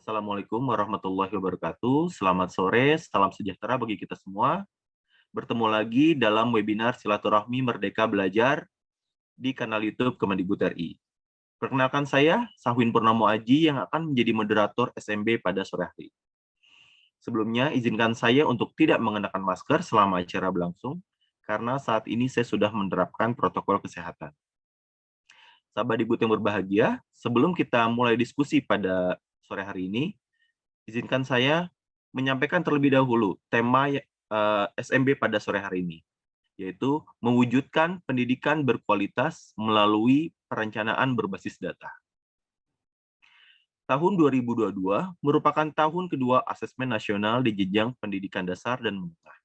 Assalamualaikum warahmatullahi wabarakatuh. Selamat sore, salam sejahtera bagi kita semua. Bertemu lagi dalam webinar Silaturahmi Merdeka Belajar di kanal YouTube Kemendikbud RI. Perkenalkan saya, Sahwin Purnomo Aji yang akan menjadi moderator SMB pada sore hari. Sebelumnya, izinkan saya untuk tidak mengenakan masker selama acara berlangsung, karena saat ini saya sudah menerapkan protokol kesehatan. Sahabat Dikbud yang berbahagia, sebelum kita mulai diskusi pada sore hari ini, izinkan saya menyampaikan terlebih dahulu tema SMB pada sore hari ini, yaitu mewujudkan pendidikan berkualitas melalui perencanaan berbasis data. Tahun 2022 merupakan tahun kedua asesmen nasional di jenjang pendidikan dasar dan menengah.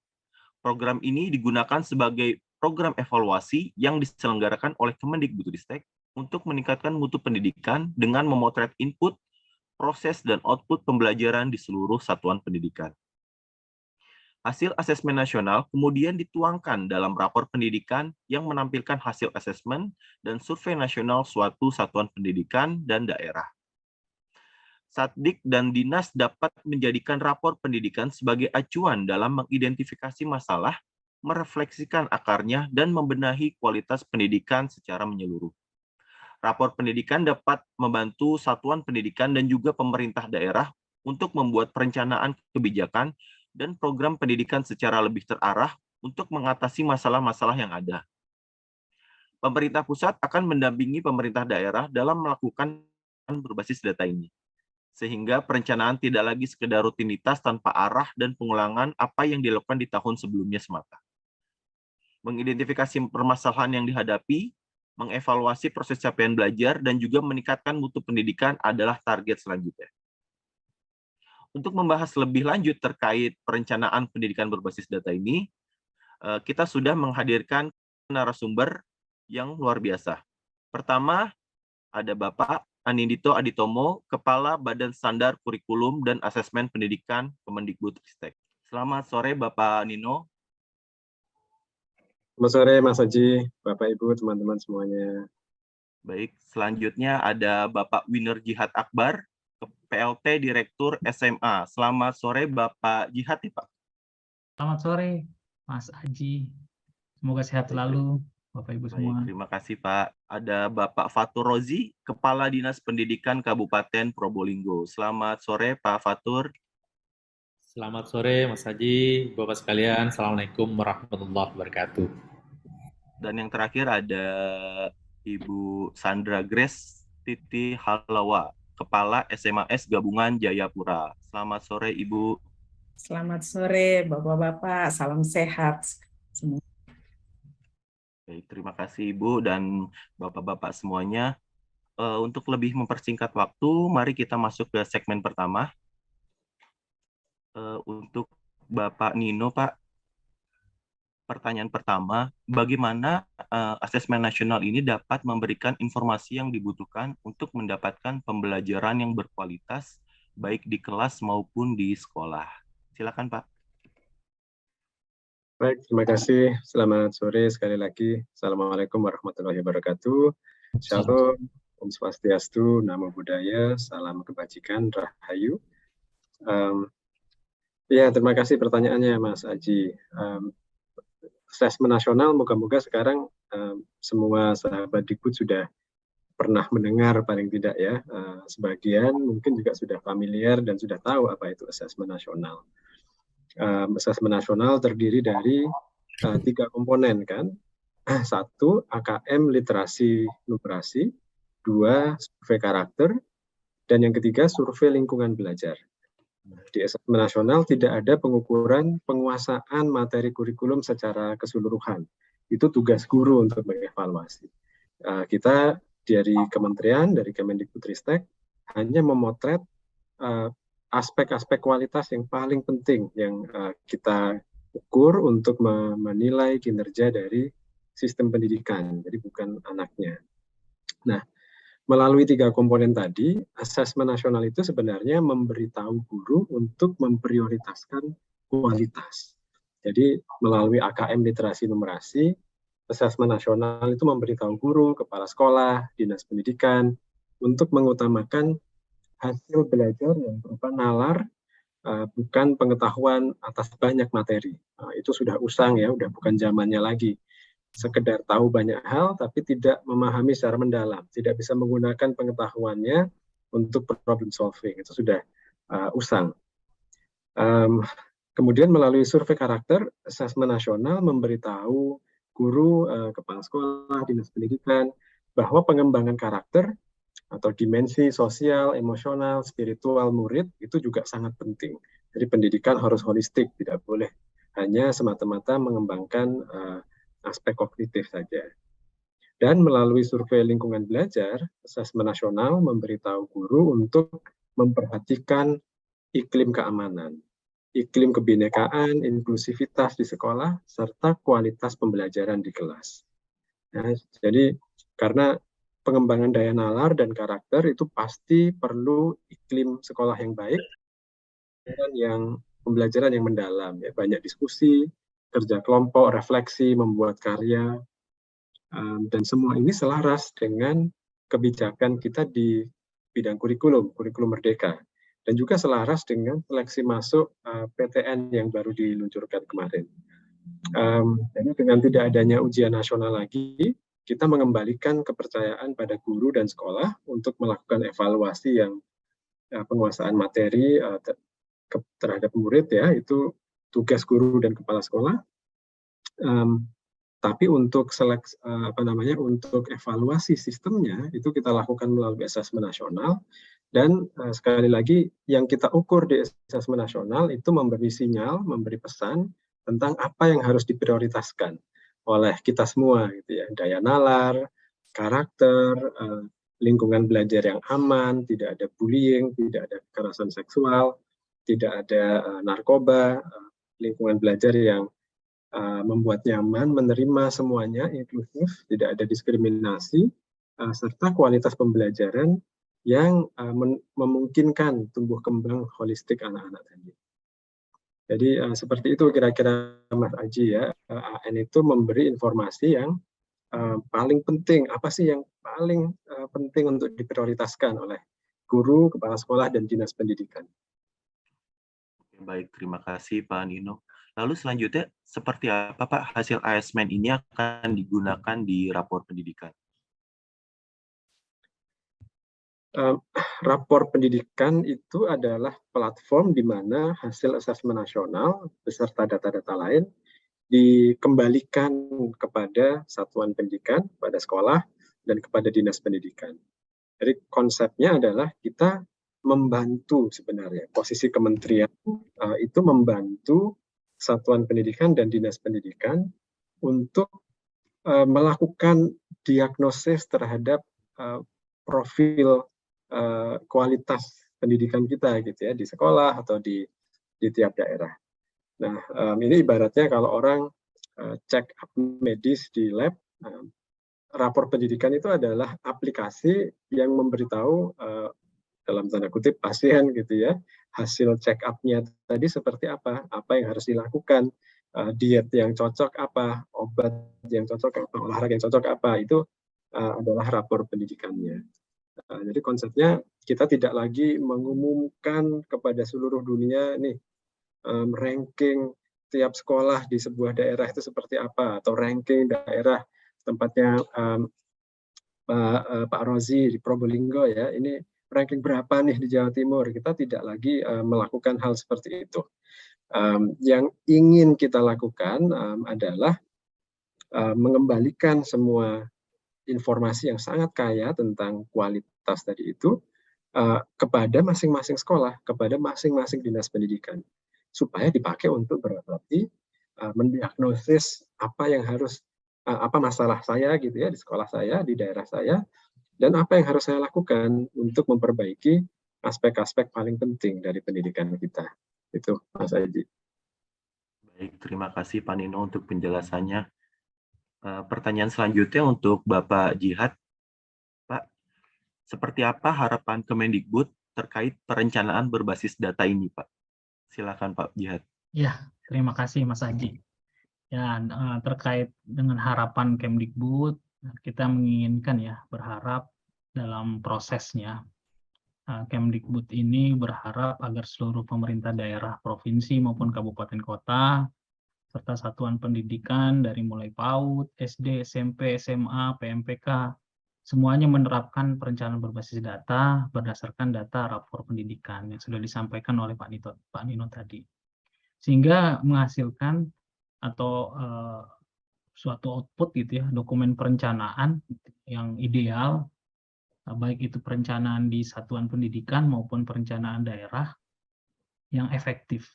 Program ini digunakan sebagai program evaluasi yang diselenggarakan oleh Kemendikbudristek untuk meningkatkan mutu pendidikan dengan memotret input, proses, dan output pembelajaran di seluruh satuan pendidikan. Hasil asesmen nasional kemudian dituangkan dalam rapor pendidikan yang menampilkan hasil asesmen dan survei nasional suatu satuan pendidikan dan daerah. Satdik dan Dinas dapat menjadikan rapor pendidikan sebagai acuan dalam mengidentifikasi masalah, merefleksikan akarnya, dan membenahi kualitas pendidikan secara menyeluruh. Rapor pendidikan dapat membantu satuan pendidikan dan juga pemerintah daerah untuk membuat perencanaan kebijakan dan program pendidikan secara lebih terarah untuk mengatasi masalah-masalah yang ada. Pemerintah pusat akan mendampingi pemerintah daerah dalam melakukan berbasis data ini, sehingga perencanaan tidak lagi sekedar rutinitas tanpa arah dan pengulangan apa yang dilakukan di tahun sebelumnya semata. Mengidentifikasi permasalahan yang dihadapi, mengevaluasi proses capaian belajar, dan juga meningkatkan mutu pendidikan adalah target selanjutnya. Untuk membahas lebih lanjut terkait perencanaan pendidikan berbasis data ini, kita sudah menghadirkan narasumber yang luar biasa. Pertama, ada Bapak Anindito Aditomo, Kepala Badan Standar Kurikulum dan Asesmen Pendidikan Kemendikbudristek. Selamat sore Bapak Nino. Selamat sore Mas Haji, Bapak Ibu, teman-teman semuanya. Baik, selanjutnya ada Bapak Winner Jihad Akbar, PLT Direktur SMA. Selamat sore Bapak Jihad ya Pak. Selamat sore Mas Haji, semoga sehat selalu Bapak Ibu semua. Terima kasih Pak. Ada Bapak Fatur Rozi, Kepala Dinas Pendidikan Kabupaten Probolinggo. Selamat sore Pak Fatur. Selamat sore Mas Haji, Bapak sekalian. Assalamualaikum warahmatullahi wabarakatuh. Dan yang terakhir ada Ibu Sandra Grace Titi Halawa, Kepala SMAS Gabungan Jayapura. Selamat sore Ibu. Selamat sore Bapak-Bapak, salam sehat semua. Baik, terima kasih Ibu dan Bapak-Bapak semuanya. Untuk lebih mempersingkat waktu, mari kita masuk ke segmen pertama. Untuk Bapak Nino, Pak, pertanyaan pertama, bagaimana asesmen nasional ini dapat memberikan informasi yang dibutuhkan untuk mendapatkan pembelajaran yang berkualitas, baik di kelas maupun di sekolah? Silakan, Pak. Baik, terima kasih. Selamat sore sekali lagi. Assalamualaikum warahmatullahi wabarakatuh. Shalom, Om Swastiastu, Namo Buddhaya, salam kebajikan, Rahayu. Ya, terima kasih pertanyaannya Mas Aji. Asesmen nasional, moga-moga sekarang semua sahabat Dikbud sudah pernah mendengar paling tidak ya. Sebagian mungkin juga sudah familiar dan sudah tahu apa itu asesmen nasional. Asesmen nasional terdiri dari 3 komponen kan. 1, AKM literasi numerasi, 2, survei karakter, dan yang ketiga survei lingkungan belajar. Di asesmen nasional tidak ada pengukuran penguasaan materi kurikulum secara keseluruhan. Itu tugas guru untuk mengevaluasi. Kita dari kementerian, dari Kemendikbudristek, hanya memotret aspek-aspek kualitas yang paling penting yang kita ukur untuk menilai kinerja dari sistem pendidikan, jadi bukan anaknya. Nah, melalui 3 komponen tadi, asesmen nasional itu sebenarnya memberitahu guru untuk memprioritaskan kualitas. Jadi melalui AKM literasi numerasi, asesmen nasional itu memberitahu guru, kepala sekolah, dinas pendidikan untuk mengutamakan hasil belajar yang berupa nalar, bukan pengetahuan atas banyak materi. Itu sudah usang ya, udah bukan zamannya lagi. Sekedar tahu banyak hal, tapi tidak memahami secara mendalam, tidak bisa menggunakan pengetahuannya untuk problem solving. Itu sudah usang. Kemudian melalui survei karakter, asesmen nasional memberitahu guru, kepala sekolah, dinas pendidikan, bahwa pengembangan karakter atau dimensi sosial, emosional, spiritual murid itu juga sangat penting. Jadi pendidikan harus holistik, tidak boleh hanya semata-mata mengembangkan aspek kognitif saja. Dan melalui survei lingkungan belajar, asesmen nasional memberitahu guru untuk memperhatikan iklim keamanan, iklim kebinekaan, inklusivitas di sekolah, serta kualitas pembelajaran di kelas. Nah, jadi karena pengembangan daya nalar dan karakter itu pasti perlu iklim sekolah yang baik dan pembelajaran yang mendalam, ya, banyak diskusi, kerja kelompok, refleksi, membuat karya, dan semua ini selaras dengan kebijakan kita di bidang kurikulum merdeka. Dan juga selaras dengan seleksi masuk PTN yang baru diluncurkan kemarin. Jadi dengan tidak adanya ujian nasional lagi, kita mengembalikan kepercayaan pada guru dan sekolah untuk melakukan evaluasi yang penguasaan materi terhadap murid, ya, itu tugas guru dan kepala sekolah. Tapi untuk untuk evaluasi sistemnya itu kita lakukan melalui asesmen nasional. Dan sekali lagi yang kita ukur di asesmen nasional itu memberi sinyal, memberi pesan tentang apa yang harus diprioritaskan oleh kita semua, gitu ya. Daya nalar, karakter, lingkungan belajar yang aman, tidak ada bullying, tidak ada kekerasan seksual, tidak ada narkoba, lingkungan belajar yang membuat nyaman, menerima semuanya, inklusif, tidak ada diskriminasi, serta kualitas pembelajaran yang memungkinkan tumbuh kembang holistik anak-anak tadi. Jadi seperti itu kira-kira Mas Aji, ya. AN itu memberi informasi yang paling penting, apa sih yang paling penting untuk diprioritaskan oleh guru, kepala sekolah, dan dinas pendidikan. Baik, terima kasih Pak Nino. Lalu selanjutnya, seperti apa Pak hasil asesmen ini akan digunakan di rapor pendidikan? Rapor pendidikan itu adalah platform di mana hasil asesmen nasional beserta data-data lain dikembalikan kepada satuan pendidikan, pada sekolah, dan kepada dinas pendidikan. Jadi konsepnya adalah kita membantu sebenarnya, posisi kementerian itu membantu satuan pendidikan dan dinas pendidikan untuk melakukan diagnosis terhadap profil kualitas pendidikan kita, gitu ya, di sekolah atau di tiap daerah. Nah, ini ibaratnya kalau orang check up medis di lab, rapor pendidikan itu adalah aplikasi yang memberitahu dalam tanda kutip pasien, gitu ya, hasil check up-nya tadi seperti apa yang harus dilakukan, diet yang cocok apa, obat yang cocok apa, olahraga yang cocok apa, itu adalah rapor pendidikannya. Jadi konsepnya kita tidak lagi mengumumkan kepada seluruh dunia nih ranking tiap sekolah di sebuah daerah itu seperti apa, atau ranking daerah tempatnya Pak Rozi di Probolinggo, ya, ini ranking berapa nih di Jawa Timur. Kita tidak lagi melakukan hal seperti itu. Yang ingin kita lakukan adalah mengembalikan semua informasi yang sangat kaya tentang kualitas tadi itu kepada masing-masing sekolah, kepada masing-masing dinas pendidikan, supaya dipakai untuk berarti mendiagnosis apa yang harus, apa masalah saya, gitu ya, di sekolah saya, di daerah saya, dan apa yang harus saya lakukan untuk memperbaiki aspek-aspek paling penting dari pendidikan kita. Itu Mas Aji. Baik, terima kasih Pak Nino untuk penjelasannya. Pertanyaan selanjutnya untuk Bapak Jihad. Pak, seperti apa harapan Kemendikbud terkait perencanaan berbasis data ini, Pak? Silakan Pak Jihad. Ya, terima kasih Mas Aji. Ya, terkait dengan harapan Kemdikbud, kita menginginkan, ya, berharap dalam prosesnya Kemdikbud ini berharap agar seluruh pemerintah daerah, provinsi maupun kabupaten kota, serta satuan pendidikan dari mulai PAUD, SD, SMP, SMA, PMPK, semuanya menerapkan perencanaan berbasis data berdasarkan data rapor pendidikan yang sudah disampaikan oleh Pak Nino tadi. Sehingga menghasilkan atau suatu output gitu ya, dokumen perencanaan yang ideal, baik itu perencanaan di satuan pendidikan maupun perencanaan daerah yang efektif,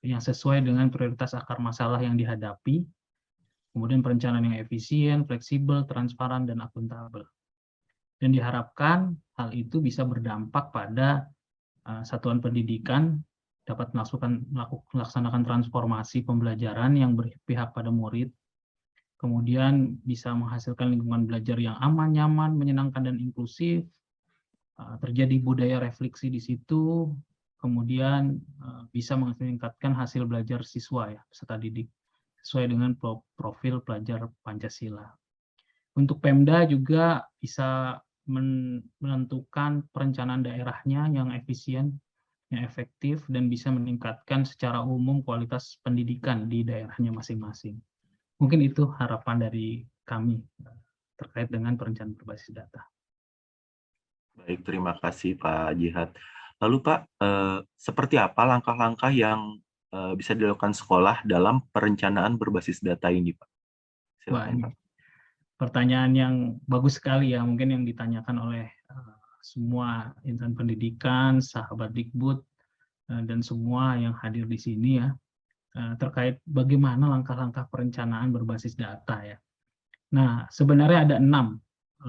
yang sesuai dengan prioritas akar masalah yang dihadapi, kemudian perencanaan yang efisien, fleksibel, transparan, dan akuntabel. Dan diharapkan hal itu bisa berdampak pada satuan pendidikan dapat melaksanakan transformasi pembelajaran yang berpihak pada murid, kemudian bisa menghasilkan lingkungan belajar yang aman, nyaman, menyenangkan, dan inklusif, terjadi budaya refleksi di situ, kemudian bisa meningkatkan hasil belajar siswa ya, peserta didik, sesuai dengan profil pelajar Pancasila. Untuk Pemda juga bisa menentukan perencanaan daerahnya yang efisien, yang efektif, dan bisa meningkatkan secara umum kualitas pendidikan di daerahnya masing-masing. Mungkin itu harapan dari kami terkait dengan perencanaan berbasis data. Baik, terima kasih Pak Jihad. Lalu Pak, seperti apa langkah-langkah yang bisa dilakukan sekolah dalam perencanaan berbasis data ini, Pak? Silakan, Pak. Pertanyaan yang bagus sekali ya, mungkin yang ditanyakan oleh semua insan pendidikan, sahabat Dikbud, dan semua yang hadir di sini ya, terkait bagaimana langkah-langkah perencanaan berbasis data ya. Nah, sebenarnya ada 6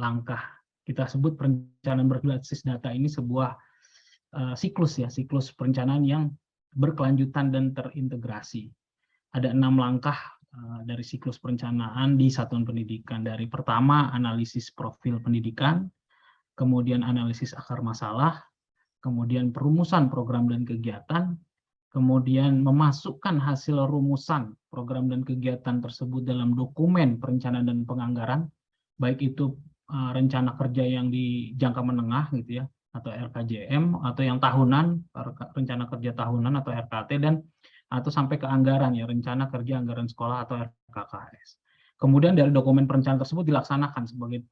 langkah. Kita sebut perencanaan berbasis data ini sebuah siklus ya, siklus perencanaan yang berkelanjutan dan terintegrasi. Ada 6 langkah dari siklus perencanaan di satuan pendidikan. Dari pertama, analisis profil pendidikan, kemudian analisis akar masalah, kemudian perumusan program dan kegiatan, kemudian memasukkan hasil rumusan program dan kegiatan tersebut dalam dokumen perencanaan dan penganggaran, baik itu rencana kerja yang di jangka menengah gitu ya, atau RKJM, atau yang tahunan, rencana kerja tahunan atau RKT, dan atau sampai ke anggaran ya, rencana kerja anggaran sekolah atau RKKS. Kemudian dari dokumen perencanaan tersebut dilaksanakan sebagai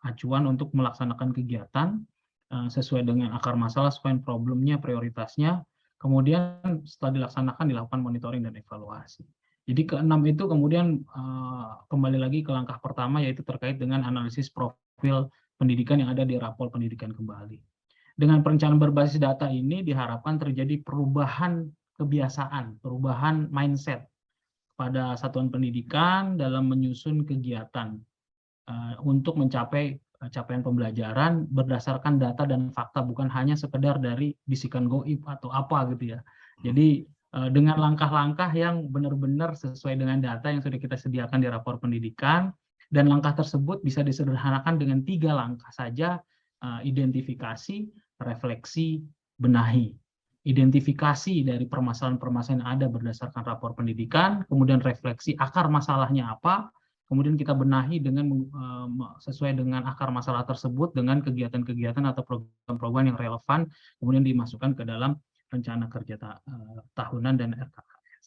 acuan untuk melaksanakan kegiatan sesuai dengan akar masalah, sesuai problemnya, prioritasnya. Kemudian setelah dilaksanakan dilakukan monitoring dan evaluasi. Jadi ke-6 itu kemudian kembali lagi ke langkah pertama, yaitu terkait dengan analisis profil pendidikan yang ada di rapor pendidikan kembali. Dengan perencanaan berbasis data ini diharapkan terjadi perubahan kebiasaan, perubahan mindset pada satuan pendidikan dalam menyusun kegiatan untuk mencapai capaian pembelajaran berdasarkan data dan fakta, bukan hanya sekedar dari bisikan goib atau apa gitu ya. Jadi dengan langkah-langkah yang benar-benar sesuai dengan data yang sudah kita sediakan di rapor pendidikan, dan langkah tersebut bisa disederhanakan dengan 3 langkah saja: identifikasi, refleksi, benahi. Identifikasi dari permasalahan-permasalahan yang ada berdasarkan rapor pendidikan, kemudian refleksi akar masalahnya apa, kemudian kita benahi dengan sesuai dengan akar masalah tersebut dengan kegiatan-kegiatan atau program-program yang relevan, kemudian dimasukkan ke dalam rencana kerja tahunan dan RKKS.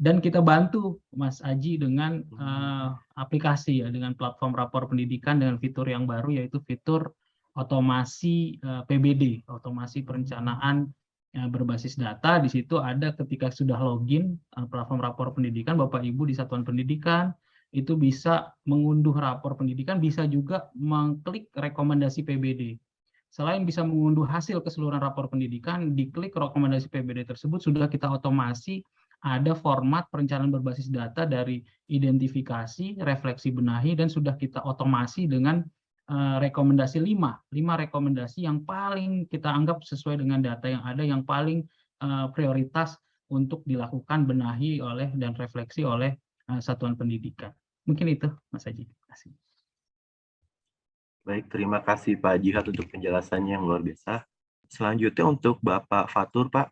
Dan kita bantu Mas Aji dengan aplikasi ya, dengan platform rapor pendidikan dengan fitur yang baru, yaitu fitur otomasi PBD, otomasi perencanaan berbasis data. Di situ ada ketika sudah login platform rapor pendidikan, Bapak Ibu di satuan pendidikan itu bisa mengunduh rapor pendidikan, bisa juga mengklik rekomendasi PBD. Selain bisa mengunduh hasil keseluruhan rapor pendidikan, diklik rekomendasi PBD tersebut sudah kita otomasi ada format perencanaan berbasis data dari identifikasi, refleksi, benahi, dan sudah kita otomasi dengan rekomendasi 5 rekomendasi yang paling kita anggap sesuai dengan data yang ada, yang paling prioritas untuk dilakukan benahi oleh dan refleksi oleh satuan pendidikan. Mungkin itu, Mas Haji. Terima kasih. Baik, terima kasih Pak Jihad untuk penjelasannya yang luar biasa. Selanjutnya untuk Bapak Fatur, Pak.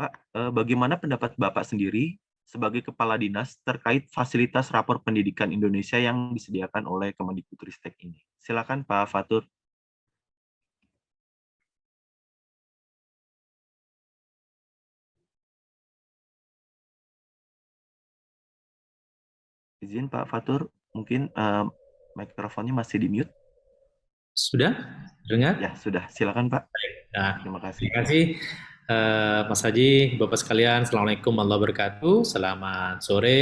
Pak, bagaimana pendapat Bapak sendiri sebagai Kepala Dinas terkait fasilitas rapor pendidikan Indonesia yang disediakan oleh Kemendikbudristek ini? Silakan Pak Fatur. Izin Pak Fatur, mungkin mikrofonnya masih di mute. Sudah? Dengar? Ya, sudah. Silakan Pak. Nah, Terima kasih. terima kasih Mas Haji, Bapak sekalian. Assalamualaikum warahmatullahi wabarakatuh. Selamat sore.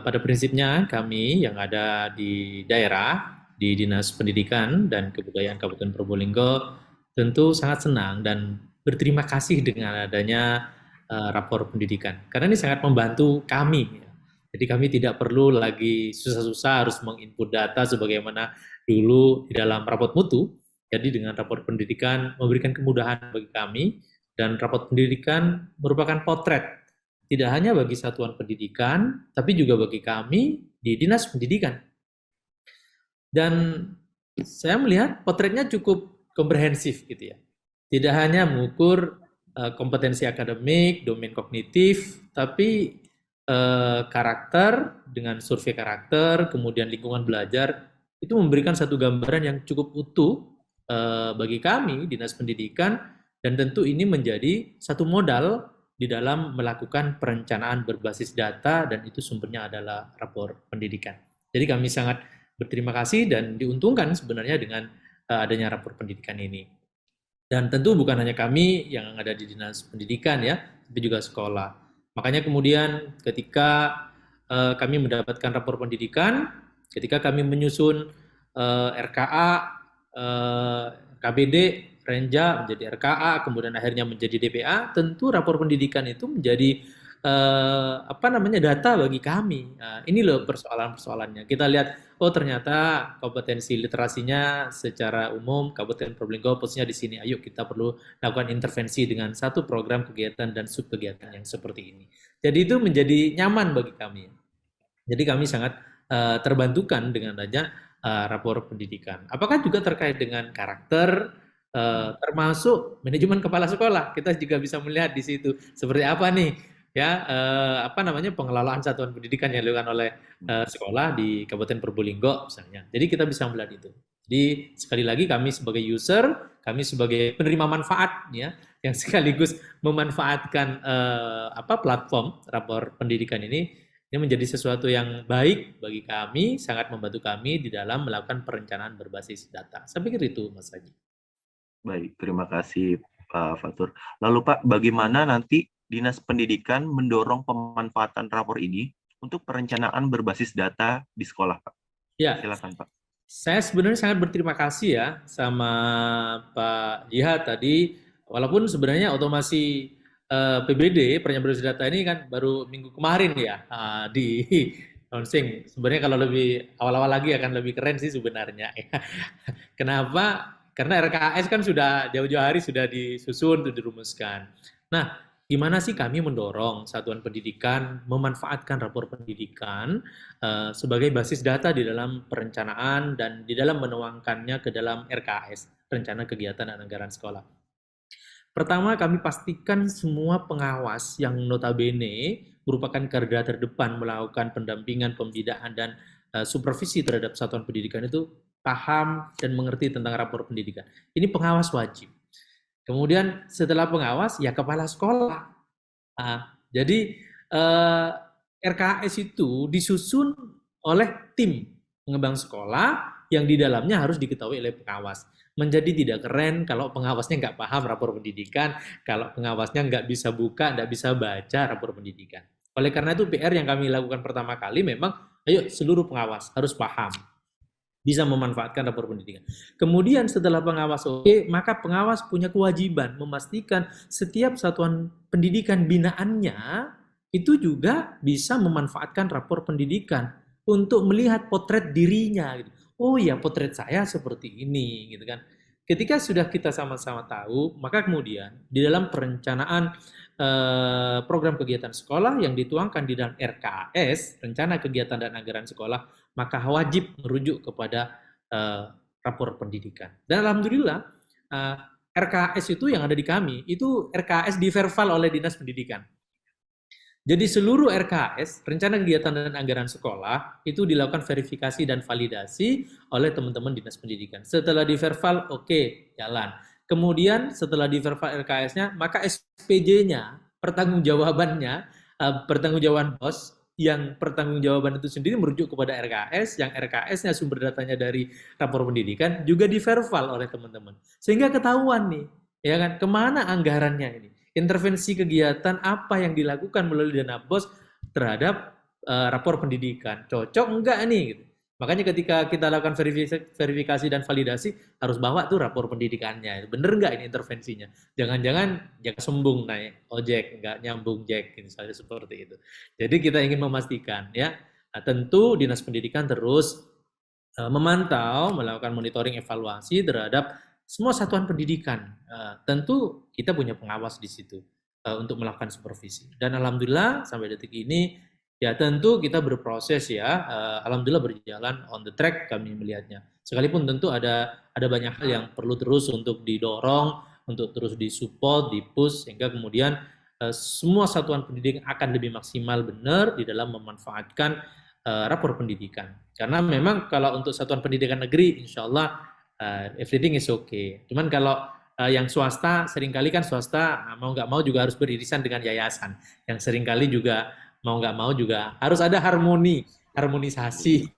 Pada prinsipnya kami yang ada di daerah, di Dinas Pendidikan dan Kebudayaan Kabupaten Probolinggo tentu sangat senang dan berterima kasih dengan adanya rapor pendidikan. Karena ini sangat membantu kami. Jadi kami tidak perlu lagi susah-susah harus menginput data sebagaimana dulu di dalam rapor mutu. Jadi dengan rapor pendidikan memberikan kemudahan bagi kami, dan rapor pendidikan merupakan potret tidak hanya bagi satuan pendidikan, tapi juga bagi kami di Dinas Pendidikan. Dan saya melihat potretnya cukup komprehensif gitu ya. Tidak hanya mengukur kompetensi akademik, domain kognitif, tapi karakter dengan survei karakter, kemudian lingkungan belajar, itu memberikan satu gambaran yang cukup utuh bagi kami Dinas Pendidikan, dan tentu ini menjadi satu modal di dalam melakukan perencanaan berbasis data, dan itu sumbernya adalah rapor pendidikan. Jadi kami sangat berterima kasih dan diuntungkan sebenarnya dengan adanya rapor pendidikan ini. Dan tentu bukan hanya kami yang ada di Dinas Pendidikan ya, tapi juga sekolah. Makanya kemudian ketika kami mendapatkan rapor pendidikan, ketika kami menyusun RKA, KBD, Renja menjadi RKA, kemudian akhirnya menjadi DPA, tentu rapor pendidikan itu menjadi data bagi kami. Nah, ini loh persoalan-persoalannya. Kita lihat, oh ternyata kompetensi literasinya secara umum Kabupaten Probolinggo posisinya di sini. Ayo kita perlu lakukan intervensi dengan satu program kegiatan dan subkegiatan yang seperti ini. Jadi itu menjadi nyaman bagi kami. Jadi kami sangat terbantukan dengan adanya rapor pendidikan. Apakah juga terkait dengan karakter, termasuk manajemen kepala sekolah? Kita juga bisa melihat di situ seperti apa nih ya pengelolaan satuan pendidikan yang dilakukan oleh sekolah di Kabupaten Probolinggo misalnya. Jadi kita bisa melihat itu. Jadi sekali lagi kami sebagai user, kami sebagai penerima manfaat ya, yang sekaligus memanfaatkan platform rapor pendidikan ini menjadi sesuatu yang baik bagi kami, sangat membantu kami di dalam melakukan perencanaan berbasis data. Saya pikir itu, Mas Haji. Baik, terima kasih Pak Fatur. Lalu Pak, bagaimana nanti Dinas Pendidikan mendorong pemanfaatan rapor ini untuk perencanaan berbasis data di sekolah, Pak? Ya, silakan Pak. Saya sebenarnya sangat berterima kasih ya sama Pak Jihad tadi, walaupun sebenarnya otomasi PBD, perencanaan berbasis data ini kan baru minggu kemarin ya di launching. Sebenarnya kalau lebih awal-awal lagi akan lebih keren sih sebenarnya. Kenapa? Karena RKS kan sudah jauh-jauh hari sudah disusun, sudah dirumuskan. Nah, gimana sih kami mendorong satuan pendidikan memanfaatkan rapor pendidikan sebagai basis data di dalam perencanaan dan di dalam menuangkannya ke dalam RKS, rencana kegiatan dan anggaran sekolah. Pertama, kami pastikan semua pengawas yang notabene merupakan garda terdepan melakukan pendampingan, pembinaan, dan supervisi terhadap satuan pendidikan itu paham dan mengerti tentang rapor pendidikan. Ini pengawas wajib. Kemudian setelah pengawas, ya kepala sekolah. Jadi RKS itu disusun oleh tim pengembang sekolah yang di dalamnya harus diketahui oleh pengawas. Menjadi tidak keren kalau pengawasnya nggak paham rapor pendidikan, kalau pengawasnya nggak bisa buka, nggak bisa baca rapor pendidikan. Oleh karena itu PR yang kami lakukan pertama kali memang, ayo seluruh pengawas harus paham, bisa memanfaatkan rapor pendidikan. Kemudian setelah pengawas oke, maka pengawas punya kewajiban memastikan setiap satuan pendidikan binaannya itu juga bisa memanfaatkan rapor pendidikan untuk melihat potret dirinya. Oh ya, potret saya seperti ini, gitu kan. Ketika sudah kita sama-sama tahu, maka kemudian di dalam perencanaan program kegiatan sekolah yang dituangkan di dalam RKS, rencana kegiatan dan anggaran sekolah, maka wajib merujuk kepada rapor pendidikan. Dan alhamdulillah RKS itu yang ada di kami, itu RKS diverval oleh Dinas Pendidikan. Jadi seluruh RKS, rencana kegiatan dan anggaran sekolah, itu dilakukan verifikasi dan validasi oleh teman-teman Dinas Pendidikan. Setelah diverval, oke, jalan. Kemudian setelah diverval RKS-nya, maka SPJ-nya, pertanggungjawaban BOS, yang pertanggungjawaban itu sendiri merujuk kepada RKS, yang RKS-nya sumber datanya dari rapor pendidikan juga diverval oleh teman-teman. Sehingga ketahuan nih, ya kan, kemana anggarannya ini. Intervensi kegiatan apa yang dilakukan melalui dana BOS terhadap rapor pendidikan. Cocok enggak nih? Gitu. Makanya ketika kita lakukan verifikasi dan validasi, harus bawa tuh rapor pendidikannya. Bener nggak ini intervensinya? Jangan-jangan jangan sembung naik ojek, nggak nyambung jack, misalnya seperti itu. Jadi kita ingin memastikan ya, tentu Dinas Pendidikan terus memantau, melakukan monitoring evaluasi terhadap semua satuan pendidikan. Tentu kita punya pengawas di situ untuk melakukan supervisi. Dan alhamdulillah sampai detik ini ya tentu kita berproses ya, alhamdulillah berjalan on the track kami melihatnya. Sekalipun tentu ada banyak hal yang perlu terus untuk didorong, untuk terus disupport, dipush, sehingga kemudian semua satuan pendidikan akan lebih maksimal benar di dalam memanfaatkan rapor pendidikan. Karena memang kalau untuk satuan pendidikan negeri, insya Allah everything is okay. Cuman kalau yang swasta, seringkali kan swasta mau nggak mau juga harus beririsan dengan yayasan. Yang seringkali juga mau nggak mau juga harus ada harmonisasi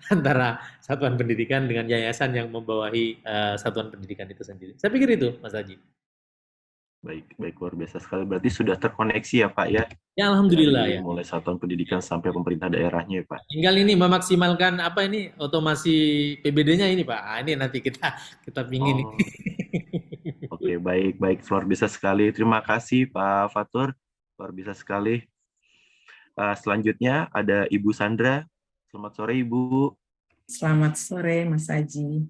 antara satuan pendidikan dengan yayasan yang membawahi satuan pendidikan itu sendiri. Saya pikir itu, Mas Haji. Baik, luar biasa sekali. Berarti sudah terkoneksi ya, Pak ya? Ya, alhamdulillah dari ya. Mulai satuan pendidikan sampai pemerintah daerahnya ya, Pak. Tinggal ini memaksimalkan apa ini otomasi PBD-nya ini, Pak. Ini nanti kita pingin. Oke, baik, luar biasa sekali. Terima kasih Pak Fatur, luar biasa sekali. Selanjutnya ada Ibu Sandra. Selamat sore, Ibu. Selamat sore, Mas Haji.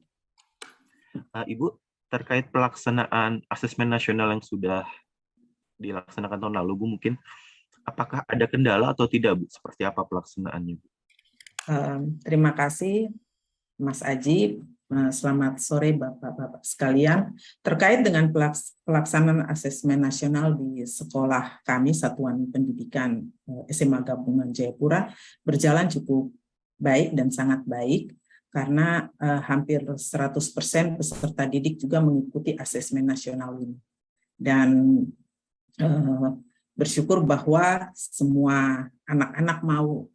Ibu, terkait pelaksanaan asesmen nasional yang sudah dilaksanakan tahun lalu, Bu, mungkin apakah ada kendala atau tidak, Bu? Seperti apa pelaksanaannya, Bu? Terima kasih, Mas Haji. Selamat sore, Bapak-Bapak sekalian. Terkait dengan pelaksanaan asesmen nasional di sekolah kami, Satuan Pendidikan SMA Gabungan Jayapura, berjalan cukup baik dan sangat baik, karena hampir 100% peserta didik juga mengikuti asesmen nasional ini. Dan bersyukur bahwa semua anak-anak mau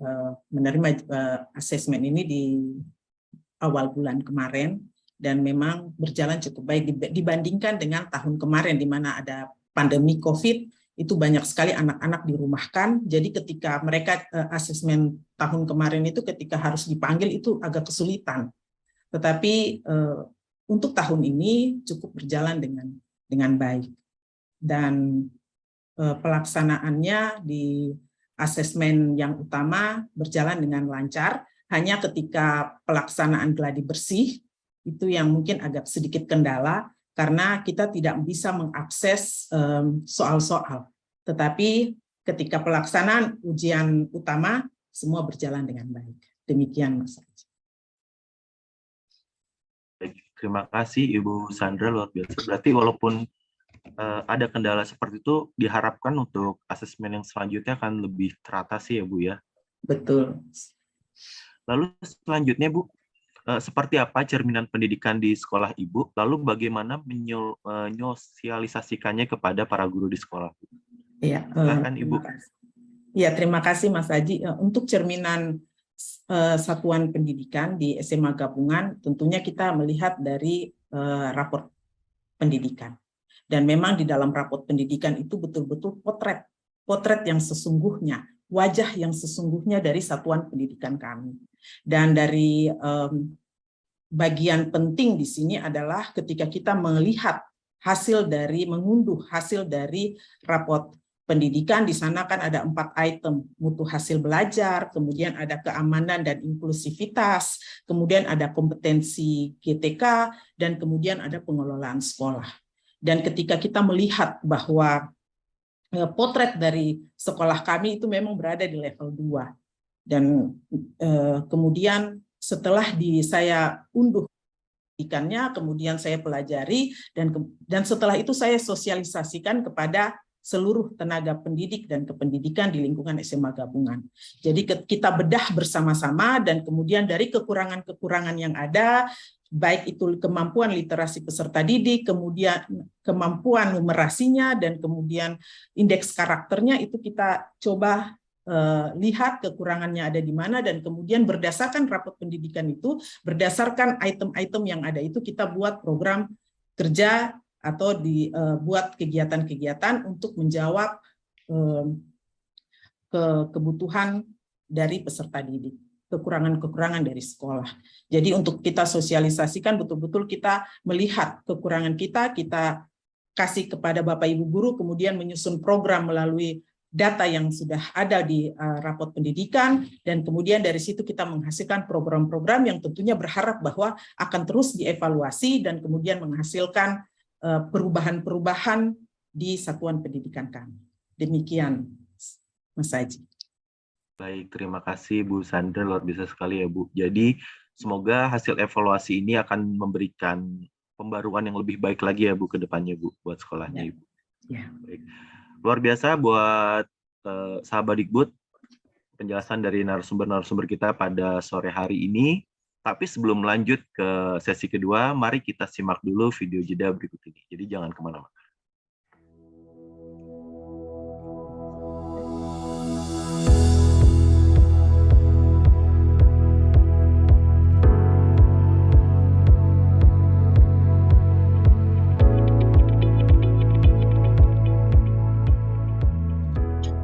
menerima asesmen ini di awal bulan kemarin, dan memang berjalan cukup baik dibandingkan dengan tahun kemarin di mana ada pandemi COVID, itu banyak sekali anak-anak dirumahkan. Jadi ketika mereka asesmen tahun kemarin itu ketika harus dipanggil itu agak kesulitan. Tetapi untuk tahun ini cukup berjalan dengan baik. Dan pelaksanaannya di asesmen yang utama berjalan dengan lancar. Hanya ketika pelaksanaan gladi bersih, itu yang mungkin agak sedikit kendala, karena kita tidak bisa mengakses soal-soal. Tetapi ketika pelaksanaan ujian utama, semua berjalan dengan baik. Demikian, Mas. Baik, terima kasih Ibu Sandra, luar biasa. Berarti walaupun ada kendala seperti itu, diharapkan untuk asesmen yang selanjutnya akan lebih teratasi ya, Bu ya? Betul. Lalu selanjutnya, Bu, seperti apa cerminan pendidikan di sekolah Ibu? Lalu bagaimana menyosialisasikannya kepada para guru di sekolah? Iya, Ibu. Ya, terima kasih Mas Haji. Untuk cerminan satuan pendidikan di SMA Gabungan, tentunya kita melihat dari rapor pendidikan. Dan memang di dalam rapor pendidikan itu betul-betul potret yang sesungguhnya, wajah yang sesungguhnya dari satuan pendidikan kami. Dan dari bagian penting di sini adalah ketika kita melihat mengunduh hasil dari rapor pendidikan, di sana kan ada 4 item, mutu hasil belajar, kemudian ada keamanan dan inklusivitas, kemudian ada kompetensi GTK, dan kemudian ada pengelolaan sekolah. Dan ketika kita melihat bahwa potret dari sekolah kami itu memang berada di level 2. Dan kemudian setelah saya unduh ikannya, kemudian saya pelajari, dan setelah itu saya sosialisasikan kepada seluruh tenaga pendidik dan kependidikan di lingkungan SMA Gabungan. Jadi kita bedah bersama-sama, dan kemudian dari kekurangan-kekurangan yang ada, baik itu kemampuan literasi peserta didik, kemudian kemampuan numerasinya, dan kemudian indeks karakternya, itu kita coba lihat kekurangannya ada di mana, dan kemudian berdasarkan rapot pendidikan itu, berdasarkan item-item yang ada itu, kita buat program kerja atau dibuat kegiatan-kegiatan untuk menjawab kebutuhan dari peserta didik, kekurangan-kekurangan dari sekolah. Jadi untuk kita sosialisasikan, betul-betul kita melihat kekurangan kita kasih kepada Bapak Ibu guru, kemudian menyusun program melalui data yang sudah ada di rapot pendidikan, dan kemudian dari situ kita menghasilkan program-program yang tentunya berharap bahwa akan terus dievaluasi dan kemudian menghasilkan perubahan-perubahan di satuan pendidikan kami. Demikian, Mas Haji. Baik, terima kasih Bu Sandra, luar biasa sekali ya Bu. Jadi semoga hasil evaluasi ini akan memberikan pembaruan yang lebih baik lagi ya Bu ke depannya Bu, buat sekolahnya Ibu. Ya. Baik. Luar biasa buat sahabat Dikbud, penjelasan dari narasumber-narasumber kita pada sore hari ini. Tapi sebelum lanjut ke sesi kedua, mari kita simak dulu video jeda berikut ini. Jadi jangan kemana-mana.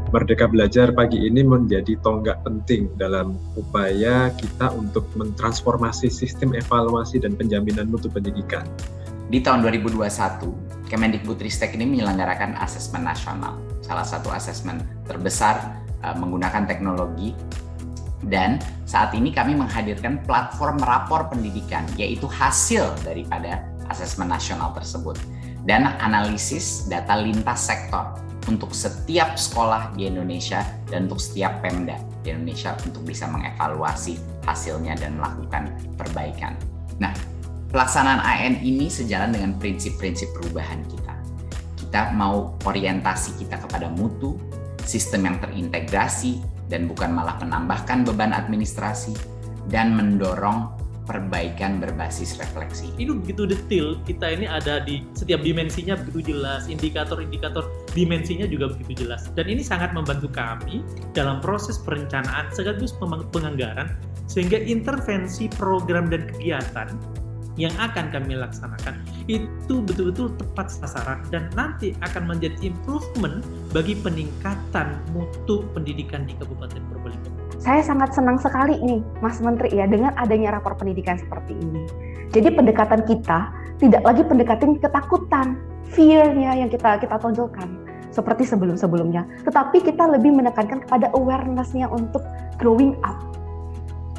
Merdeka Belajar pagi ini menjadi tonggak penting dalam upaya kita untuk mentransformasi sistem evaluasi dan penjaminan mutu pendidikan. Di tahun 2021, Kemendikbudristek ini menyelenggarakan asesmen nasional, salah satu asesmen terbesar menggunakan teknologi, dan saat ini kami menghadirkan platform rapor pendidikan, yaitu hasil daripada asesmen nasional tersebut, dan analisis data lintas sektor untuk setiap sekolah di Indonesia dan untuk setiap Pemda di Indonesia untuk bisa mengevaluasi hasilnya dan melakukan perbaikan. Nah, pelaksanaan AN ini sejalan dengan prinsip-prinsip perubahan kita. Kita mau orientasi kita kepada mutu, sistem yang terintegrasi, dan bukan malah menambahkan beban administrasi, dan mendorong perbaikan berbasis refleksi. Ini begitu detail, kita ini ada di setiap dimensinya begitu jelas, indikator-indikator dimensinya juga begitu jelas. Dan ini sangat membantu kami dalam proses perencanaan sekaligus penganggaran, sehingga intervensi program dan kegiatan yang akan kami laksanakan itu betul-betul tepat sasaran dan nanti akan menjadi improvement bagi peningkatan mutu pendidikan di Kabupaten Probolinggo. Saya sangat senang sekali nih, Mas Menteri ya, dengan adanya rapor pendidikan seperti ini. Jadi pendekatan kita tidak lagi pendekatan ketakutan, fear-nya yang kita tonjolkan seperti sebelum-sebelumnya, tetapi kita lebih menekankan kepada awareness-nya untuk growing up.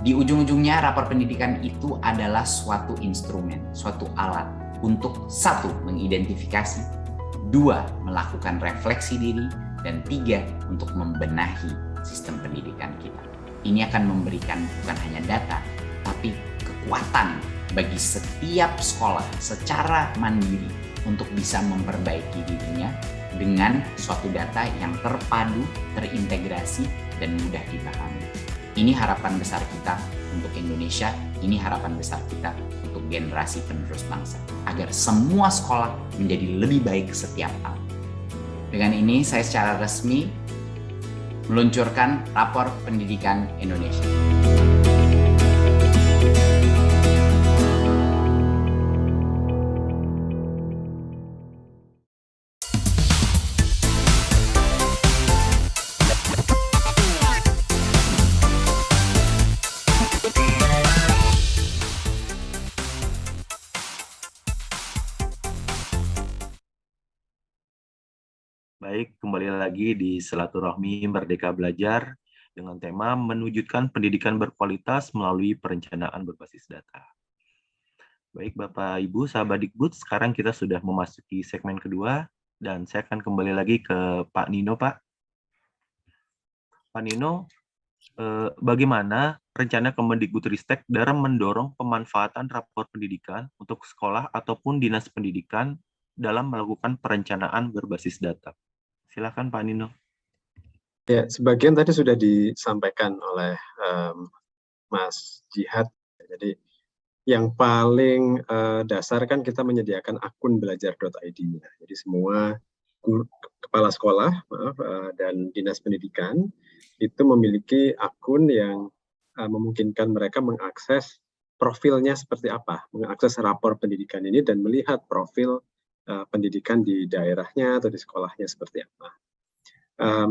Di ujung-ujungnya rapor pendidikan itu adalah suatu instrumen, suatu alat untuk 1. Mengidentifikasi, 2. Melakukan refleksi diri, dan 3. Untuk membenahi sistem pendidikan kita. Ini akan memberikan bukan hanya data, tapi kekuatan bagi setiap sekolah secara mandiri untuk bisa memperbaiki dirinya dengan suatu data yang terpadu, terintegrasi, dan mudah dipahami. Ini harapan besar kita untuk Indonesia, ini harapan besar kita untuk generasi penerus bangsa, agar semua sekolah menjadi lebih baik setiap tahun. Dengan ini saya secara resmi meluncurkan Rapor Pendidikan Indonesia. Baik, kembali lagi di Silaturahmi Merdeka Belajar dengan tema menwujudkan pendidikan berkualitas melalui perencanaan berbasis data. Baik, Bapak, Ibu, sahabat Dikbud, sekarang kita sudah memasuki segmen kedua, dan saya akan kembali lagi ke Pak Nino, Pak. Pak Nino, bagaimana rencana Kemendikbudristek dalam mendorong pemanfaatan rapor pendidikan untuk sekolah ataupun dinas pendidikan dalam melakukan perencanaan berbasis data? Silakan Pak Nino. Ya, sebagian tadi sudah disampaikan oleh Mas Jihad. Jadi yang paling dasar kan kita menyediakan akun belajar.id. Jadi semua kepala sekolah, dan dinas pendidikan itu memiliki akun yang memungkinkan mereka mengakses profilnya seperti apa, mengakses rapor pendidikan ini dan melihat profil pendidikan di daerahnya atau di sekolahnya seperti apa.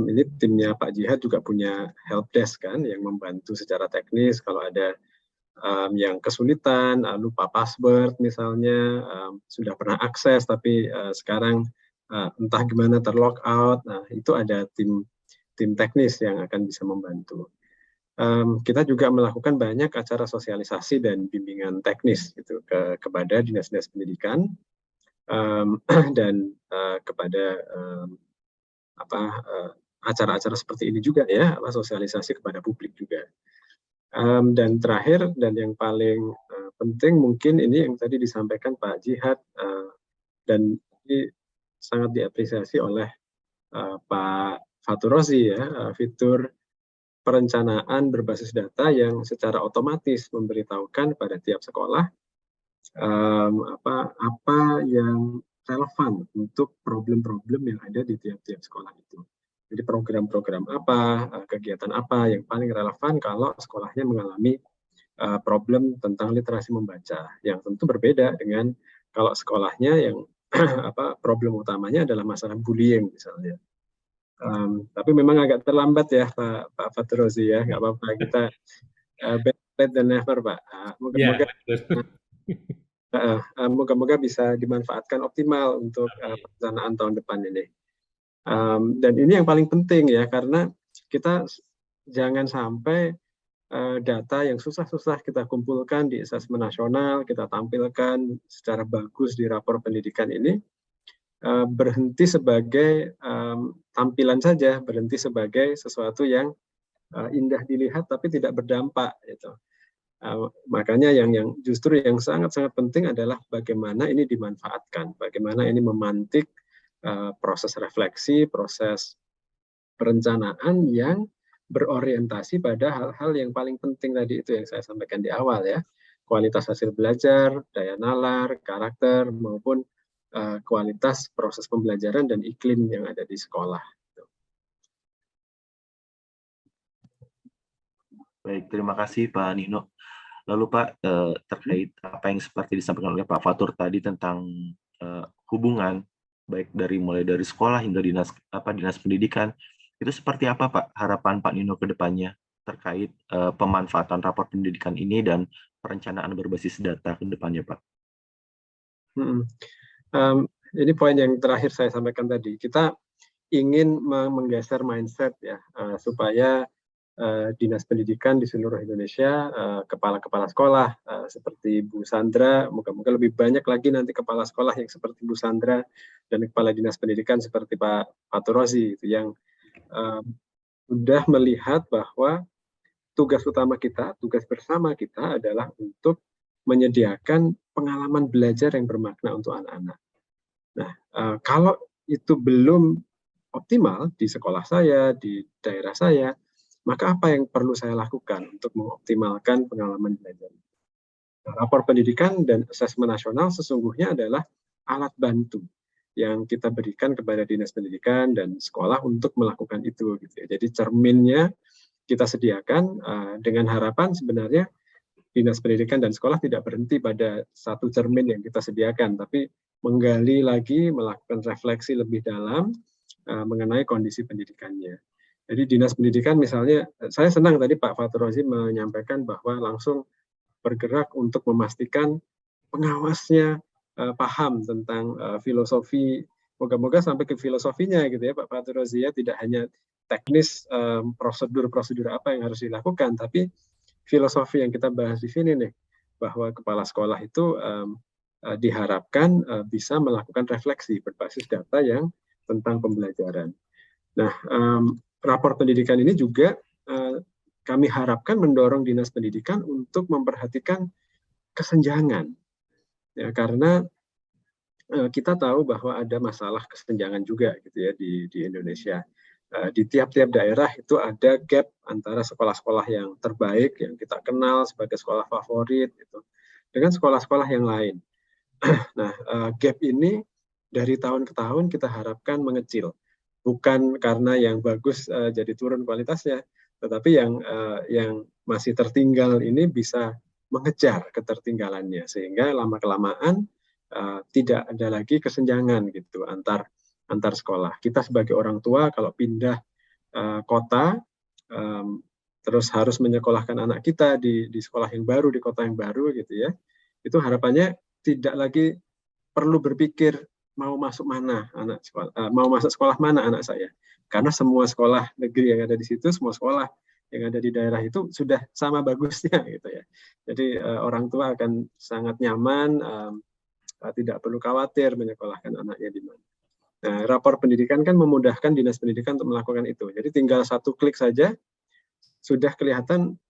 Ini timnya Pak Jihad juga punya help desk kan, yang membantu secara teknis kalau ada yang kesulitan, lupa password misalnya, sudah pernah akses tapi sekarang entah gimana terlog out. Nah, itu ada tim teknis yang akan bisa membantu. Kita juga melakukan banyak acara sosialisasi dan bimbingan teknis gitu kepada dinas-dinas pendidikan dan kepada acara-acara seperti ini juga ya, sosialisasi kepada publik juga. Dan terakhir dan yang paling penting mungkin ini yang tadi disampaikan Pak Jihad, dan ini sangat diapresiasi oleh Pak Fatur Rozi ya, fitur perencanaan berbasis data yang secara otomatis memberitahukan pada tiap sekolah apa yang relevan untuk problem-problem yang ada di tiap-tiap sekolah itu. Jadi program-program apa, kegiatan apa yang paling relevan kalau sekolahnya mengalami problem tentang literasi membaca, yang tentu berbeda dengan kalau sekolahnya yang problem utamanya adalah masalah bullying misalnya. Tapi memang agak terlambat ya Pak Fatur Rozi ya, nggak apa-apa, kita better late than never Pak. Moga-moga bisa dimanfaatkan optimal untuk pelaksanaan tahun depan ini. Dan ini yang paling penting ya, karena kita jangan sampai data yang susah-susah kita kumpulkan di asesmen nasional, kita tampilkan secara bagus di rapor pendidikan ini, berhenti sebagai tampilan saja, berhenti sebagai sesuatu yang indah dilihat tapi tidak berdampak gitu. Makanya yang justru yang sangat-sangat penting adalah bagaimana ini dimanfaatkan, bagaimana ini memantik proses refleksi, proses perencanaan yang berorientasi pada hal-hal yang paling penting tadi itu yang saya sampaikan di awal ya, kualitas hasil belajar, daya nalar, karakter maupun kualitas proses pembelajaran dan iklim yang ada di sekolah. Baik, terima kasih Pak Nino. Lalu Pak, terkait apa yang seperti disampaikan oleh Pak Fatur tadi tentang hubungan baik mulai dari sekolah hingga dinas pendidikan, itu seperti apa Pak harapan Pak Nino ke depannya terkait pemanfaatan rapor pendidikan ini dan perencanaan berbasis data ke depannya Pak? Ini poin yang terakhir saya sampaikan tadi. Kita ingin menggeser mindset ya, supaya dinas pendidikan di seluruh Indonesia, kepala-kepala sekolah seperti Bu Sandra, moga-moga lebih banyak lagi nanti kepala sekolah yang seperti Bu Sandra dan kepala dinas pendidikan seperti Pak Fatur Rozi itu yang sudah melihat bahwa tugas utama kita, tugas bersama kita adalah untuk menyediakan pengalaman belajar yang bermakna untuk anak-anak. Nah, kalau itu belum optimal di sekolah saya, di daerah saya, maka apa yang perlu saya lakukan untuk mengoptimalkan pengalaman belajar? Rapor pendidikan dan asesmen nasional sesungguhnya adalah alat bantu yang kita berikan kepada dinas pendidikan dan sekolah untuk melakukan itu. Gitu ya. Jadi cerminnya kita sediakan dengan harapan sebenarnya dinas pendidikan dan sekolah tidak berhenti pada satu cermin yang kita sediakan, tapi menggali lagi, melakukan refleksi lebih dalam mengenai kondisi pendidikannya. Jadi dinas pendidikan misalnya, saya senang tadi Pak Fatur Rozi menyampaikan bahwa langsung bergerak untuk memastikan pengawasnya paham tentang filosofi, moga-moga sampai ke filosofinya gitu ya Pak Fatur Rozi ya, tidak hanya teknis prosedur-prosedur apa yang harus dilakukan, tapi filosofi yang kita bahas di sini nih, bahwa kepala sekolah itu diharapkan bisa melakukan refleksi berbasis data yang tentang pembelajaran. Nah, rapor pendidikan ini juga kami harapkan mendorong dinas pendidikan untuk memperhatikan kesenjangan, ya, karena kita tahu bahwa ada masalah kesenjangan juga gitu ya di Indonesia. Di tiap-tiap daerah itu ada gap antara sekolah-sekolah yang terbaik yang kita kenal sebagai sekolah favorit gitu, dengan sekolah-sekolah yang lain. Nah, gap ini dari tahun ke tahun kita harapkan mengecil. Bukan karena yang bagus jadi turun kualitasnya, tetapi yang masih tertinggal ini bisa mengejar ketertinggalannya, sehingga lama-kelamaan tidak ada lagi kesenjangan gitu antar sekolah. Kita sebagai orang tua kalau pindah kota, terus harus menyekolahkan anak kita di sekolah yang baru, di kota yang baru gitu ya, itu harapannya tidak lagi perlu berpikir mau masuk mana anak sekolah, mau masuk sekolah mana anak saya, karena semua sekolah negeri yang ada di situ, semua sekolah yang ada di daerah itu sudah sama bagusnya gitu ya. Jadi orang tua akan sangat nyaman, tidak perlu khawatir menyekolahkan anaknya di mana. Nah, rapor pendidikan kan memudahkan dinas pendidikan untuk melakukan itu. Jadi tinggal satu klik saja sudah kelihatan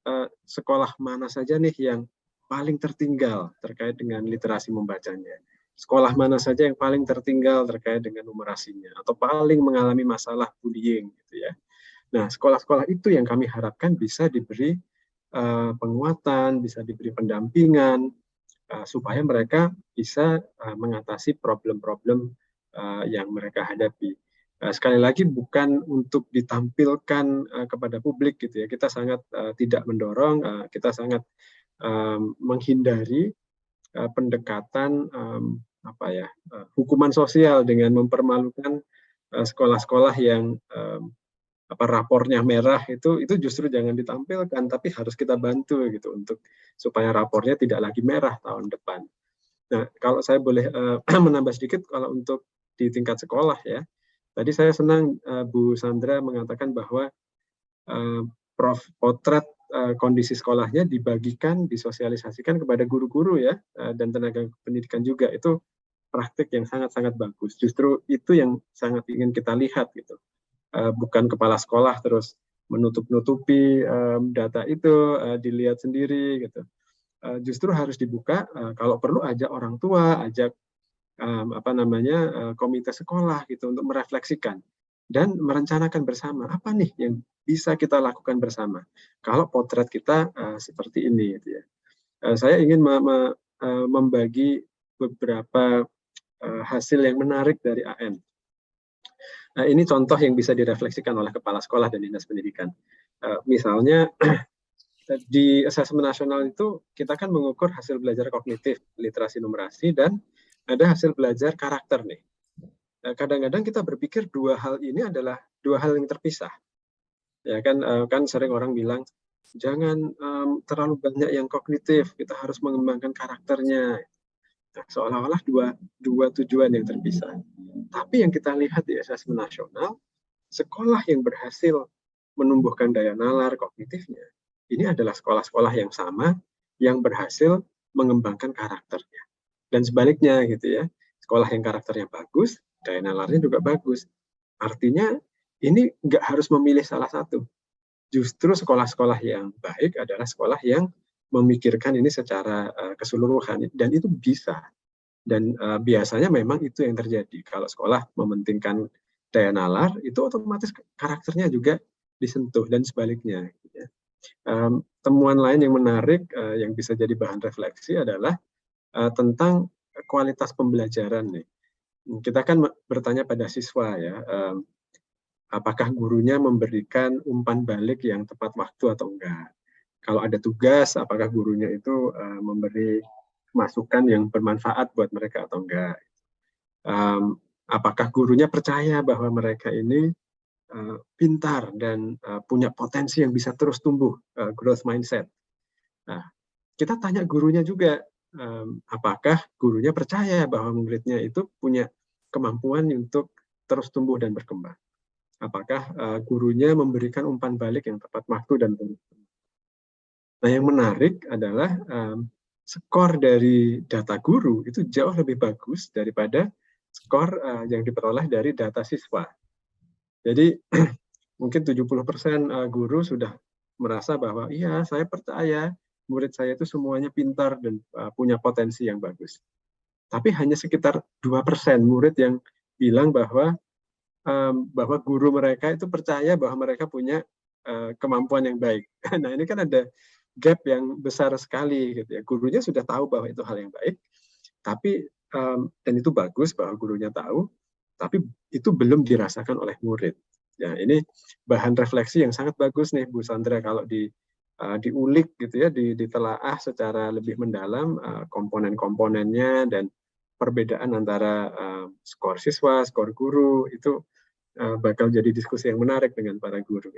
sekolah mana saja nih yang paling tertinggal terkait dengan literasi membacanya. Sekolah mana saja yang paling tertinggal terkait dengan numerasinya atau paling mengalami masalah bullying gitu ya. Nah, sekolah-sekolah itu yang kami harapkan bisa diberi penguatan, bisa diberi pendampingan supaya mereka bisa mengatasi problem-problem yang mereka hadapi. Sekali lagi bukan untuk ditampilkan kepada publik gitu ya. Kita sangat tidak mendorong, kita sangat menghindari pendekatan hukuman sosial dengan mempermalukan sekolah-sekolah yang rapornya merah, itu justru jangan ditampilkan, tapi harus kita bantu gitu untuk supaya rapornya tidak lagi merah tahun depan. Nah, kalau saya boleh menambah sedikit, kalau untuk di tingkat sekolah ya, tadi saya senang Bu Sandra mengatakan bahwa potret kondisi sekolahnya dibagikan, disosialisasikan kepada guru-guru ya, dan tenaga pendidikan juga. Itu praktik yang sangat-sangat bagus. Justru itu yang sangat ingin kita lihat gitu. Bukan kepala sekolah terus menutup-nutupi data itu, dilihat sendiri gitu. Justru harus dibuka, kalau perlu ajak orang tua, ajak komite sekolah gitu untuk merefleksikan dan merencanakan bersama apa nih yang bisa kita lakukan bersama kalau potret kita seperti ini gitu ya. Saya ingin membagi beberapa hasil yang menarik dari AN. Ini contoh yang bisa direfleksikan oleh kepala sekolah dan dinas pendidikan. Misalnya di asesmen nasional itu kita kan mengukur hasil belajar kognitif, literasi numerasi, dan ada hasil belajar karakter nih. Kadang-kadang kita berpikir dua hal ini adalah dua hal yang terpisah. Ya kan sering orang bilang jangan terlalu banyak yang kognitif, kita harus mengembangkan karakternya. Nah, seolah-olah dua tujuan yang terpisah. Tapi yang kita lihat di asesmen nasional, sekolah yang berhasil menumbuhkan daya nalar kognitifnya, ini adalah sekolah-sekolah yang sama yang berhasil mengembangkan karakternya. Dan sebaliknya gitu ya, sekolah yang karakternya bagus, daya nalarnya juga bagus. Artinya ini nggak harus memilih salah satu. Justru sekolah-sekolah yang baik adalah sekolah yang memikirkan ini secara keseluruhan, dan itu bisa. Dan biasanya memang itu yang terjadi. Kalau sekolah mementingkan daya nalar, itu otomatis karakternya juga disentuh, dan sebaliknya. Temuan lain yang menarik yang bisa jadi bahan refleksi adalah tentang kualitas pembelajaran nih. Kita kan bertanya pada siswa ya, apakah gurunya memberikan umpan balik yang tepat waktu atau enggak. Kalau ada tugas, apakah gurunya itu memberi masukan yang bermanfaat buat mereka atau enggak. Apakah gurunya percaya bahwa mereka ini pintar dan punya potensi yang bisa terus tumbuh, growth mindset. Nah, kita tanya gurunya juga, apakah gurunya percaya bahwa muridnya itu punya kemampuan untuk terus tumbuh dan berkembang. Apakah gurunya memberikan umpan balik yang tepat waktu dan berkembang. Nah, yang menarik adalah skor dari data guru itu jauh lebih bagus daripada skor yang diperoleh dari data siswa. Jadi mungkin 70% guru sudah merasa bahwa iya, saya percaya murid saya itu semuanya pintar dan punya potensi yang bagus. Tapi hanya sekitar 2% murid yang bilang bahwa guru mereka itu percaya bahwa mereka punya kemampuan yang baik. Nah, ini kan ada gap yang besar sekali gitu ya. Gurunya sudah tahu bahwa itu hal yang baik, tapi dan itu bagus bahwa gurunya tahu, tapi itu belum dirasakan oleh murid. Ya, ini bahan refleksi yang sangat bagus nih Bu Sandra kalau diulik gitu ya, ditelaah secara lebih mendalam komponen-komponennya dan perbedaan antara skor siswa, skor guru, itu bakal jadi diskusi yang menarik dengan para guru.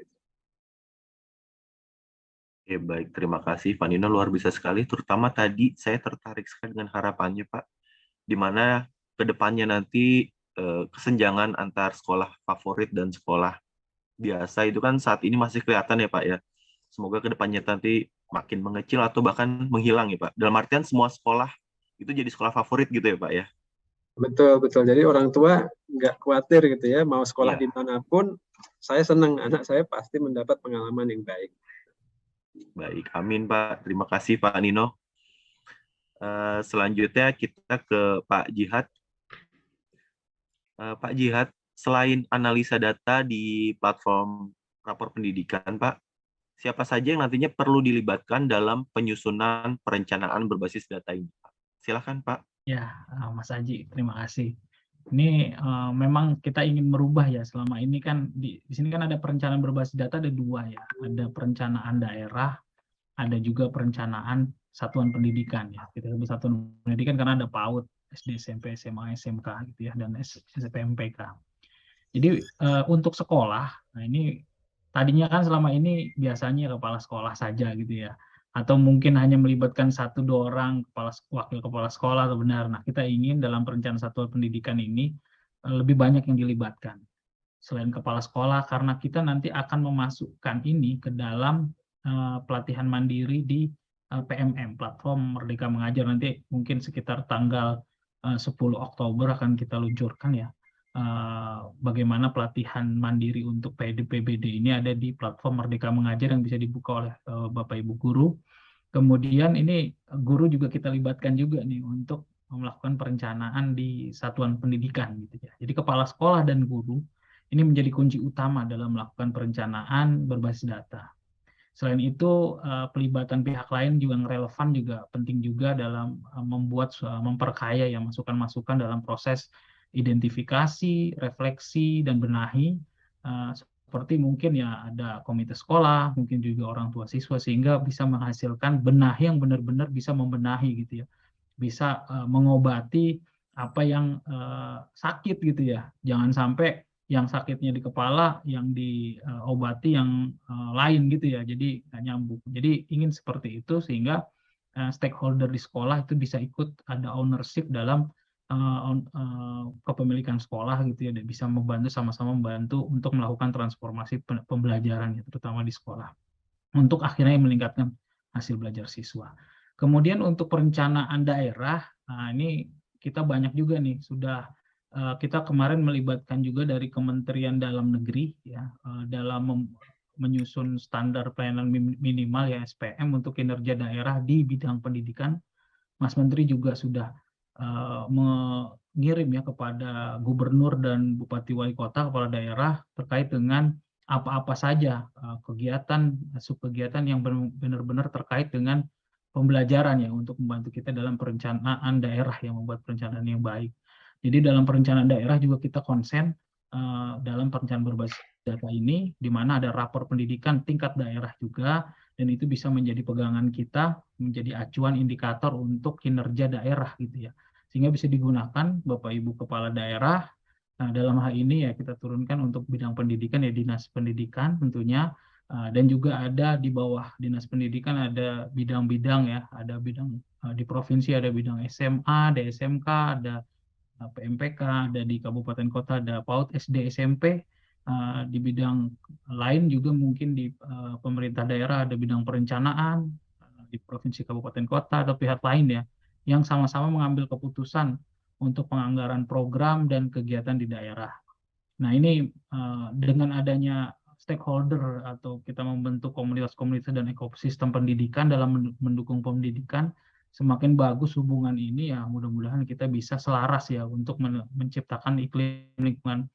Oke, baik. Terima kasih, Pak Nino. Luar biasa sekali. Terutama tadi saya tertarik sekali dengan harapannya, Pak, di mana ke depannya nanti kesenjangan antar sekolah favorit dan sekolah biasa itu kan saat ini masih kelihatan ya Pak ya. Semoga ke depannya nanti makin mengecil atau bahkan menghilang ya Pak. Dalam artian semua sekolah itu jadi sekolah favorit gitu ya Pak ya. Betul, betul. Jadi orang tua nggak khawatir gitu ya, mau sekolah Iya. dimanapun, saya senang anak saya pasti mendapat pengalaman yang baik. Baik, amin Pak. Terima kasih Pak Nino. Selanjutnya kita ke Pak Jihad. Pak Jihad, selain analisa data di platform rapor pendidikan, Pak, siapa saja yang nantinya perlu dilibatkan dalam penyusunan perencanaan berbasis data ini, Pak? Silakan, Pak. Ya, Mas Aji, terima kasih. Ini memang kita ingin merubah ya, selama ini kan di sini kan ada perencanaan berbasis data, ada dua ya, ada perencanaan daerah, ada juga perencanaan satuan pendidikan ya. Kita sebut satuan pendidikan karena ada PAUD, SD, SMP, SMA, SMK gitu ya, dan SPMPK. Jadi untuk sekolah, nah ini tadinya kan selama ini biasanya kepala sekolah saja gitu ya, atau mungkin hanya melibatkan 1-2 orang wakil kepala sekolah atau benar. Nah, kita ingin dalam perencanaan satuan pendidikan ini lebih banyak yang dilibatkan selain kepala sekolah, karena kita nanti akan memasukkan ini ke dalam pelatihan mandiri di PMM, Platform Merdeka Mengajar. Nanti mungkin sekitar tanggal 10 Oktober akan kita luncurkan ya, bagaimana pelatihan mandiri untuk PBD ini ada di Platform Merdeka Mengajar yang bisa dibuka oleh Bapak Ibu guru. Kemudian ini guru juga kita libatkan juga nih untuk melakukan perencanaan di satuan pendidikan gitu ya. Jadi kepala sekolah dan guru ini menjadi kunci utama dalam melakukan perencanaan berbasis data. Selain itu, pelibatan pihak lain juga yang relevan juga penting juga dalam memperkaya ya masukan-masukan dalam proses identifikasi, refleksi, dan benahi. Seperti mungkin ya ada komite sekolah, mungkin juga orang tua siswa, sehingga bisa menghasilkan benahi yang benar-benar bisa membenahi gitu ya. Bisa mengobati apa yang sakit gitu ya. Jangan sampai yang sakitnya di kepala, yang diobati yang lain gitu ya, jadi nggak nyambung. Jadi ingin seperti itu sehingga stakeholder di sekolah itu bisa ikut ada ownership dalam kepemilikan sekolah gitu ya, dan bisa membantu sama-sama membantu untuk melakukan transformasi pembelajaran ya, terutama di sekolah, untuk akhirnya meningkatkan hasil belajar siswa. Kemudian untuk perencanaan daerah, nah ini kita banyak juga nih sudah kita kemarin melibatkan juga dari Kementerian Dalam Negeri ya, dalam menyusun standar pelayanan minimal ya SPM untuk kinerja daerah di bidang pendidikan. Mas Menteri juga sudah mengirim ya kepada gubernur dan bupati wali kota, kepala daerah, terkait dengan apa-apa saja kegiatan, subkegiatan yang benar-benar terkait dengan pembelajaran ya, untuk membantu kita dalam perencanaan daerah yang membuat perencanaan yang baik. Jadi dalam perencanaan daerah juga kita konsen dalam perencanaan berbasis data ini, di mana ada rapor pendidikan tingkat daerah juga, dan itu bisa menjadi pegangan kita, menjadi acuan indikator untuk kinerja daerah gitu ya, sehingga bisa digunakan Bapak Ibu Kepala Daerah. Nah, dalam hal ini ya kita turunkan untuk bidang pendidikan ya Dinas Pendidikan tentunya, dan juga ada di bawah Dinas Pendidikan ada bidang-bidang ya, ada bidang di provinsi ada bidang SMA, ada SMK, ada PMPK, ada di kabupaten kota ada PAUD SD SMP, di bidang lain juga mungkin di pemerintah daerah ada bidang perencanaan, di provinsi kabupaten kota atau pihak lain ya, yang sama-sama mengambil keputusan untuk penganggaran program dan kegiatan di daerah. Nah ini dengan adanya stakeholder atau kita membentuk komunitas-komunitas dan ekosistem pendidikan dalam mendukung pendidikan, semakin bagus hubungan ini ya, mudah-mudahan kita bisa selaras ya untuk menciptakan iklim lingkungan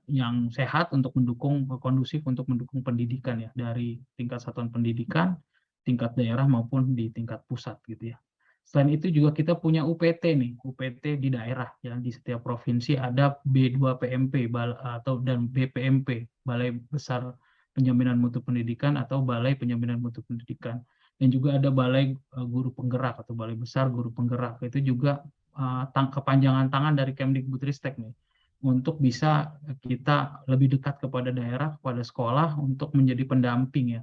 yang sehat untuk mendukung, kondusif untuk mendukung pendidikan ya, dari tingkat satuan pendidikan, tingkat daerah maupun di tingkat pusat gitu ya. Selain itu juga kita punya UPT nih, UPT di daerah ya, di setiap provinsi ada B2PMP atau dan BPMP, Balai Besar Penjaminan Mutu Pendidikan atau Balai Penjaminan Mutu Pendidikan. Dan juga ada Balai Guru Penggerak atau Balai Besar Guru Penggerak. Itu juga kepanjangan tangan dari Kemdikbudristek nih, untuk bisa kita lebih dekat kepada daerah, kepada sekolah untuk menjadi pendamping ya,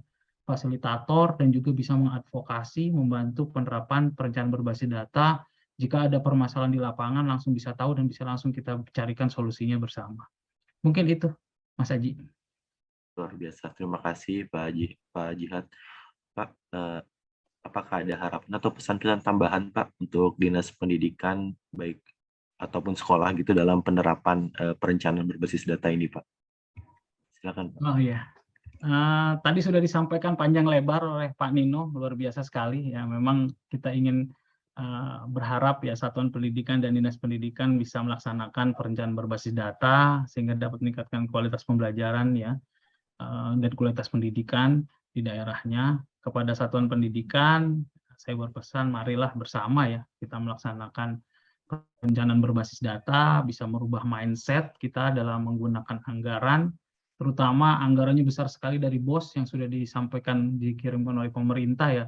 fasilitator, dan juga bisa mengadvokasi, membantu penerapan perencanaan berbasis data. Jika ada permasalahan di lapangan langsung bisa tahu dan bisa langsung kita carikan solusinya bersama. Mungkin itu, Mas Haji. Luar biasa, terima kasih Pak Jihad. Pak, apakah ada harapan atau pesan-pesan tambahan Pak untuk Dinas Pendidikan baik ataupun sekolah gitu dalam penerapan perencanaan berbasis data ini Pak? Silakan Pak. Oh iya. Tadi sudah disampaikan panjang lebar oleh Pak Nino, luar biasa sekali ya. Memang kita ingin berharap ya Satuan Pendidikan dan Dinas Pendidikan bisa melaksanakan perencanaan berbasis data sehingga dapat meningkatkan kualitas pembelajaran ya, dan kualitas pendidikan di daerahnya. Kepada Satuan Pendidikan, saya berpesan marilah bersama ya kita melaksanakan perencanaan berbasis data, bisa merubah mindset kita dalam menggunakan anggaran, terutama anggarannya besar sekali dari BOS yang sudah disampaikan dikirimkan oleh pemerintah ya,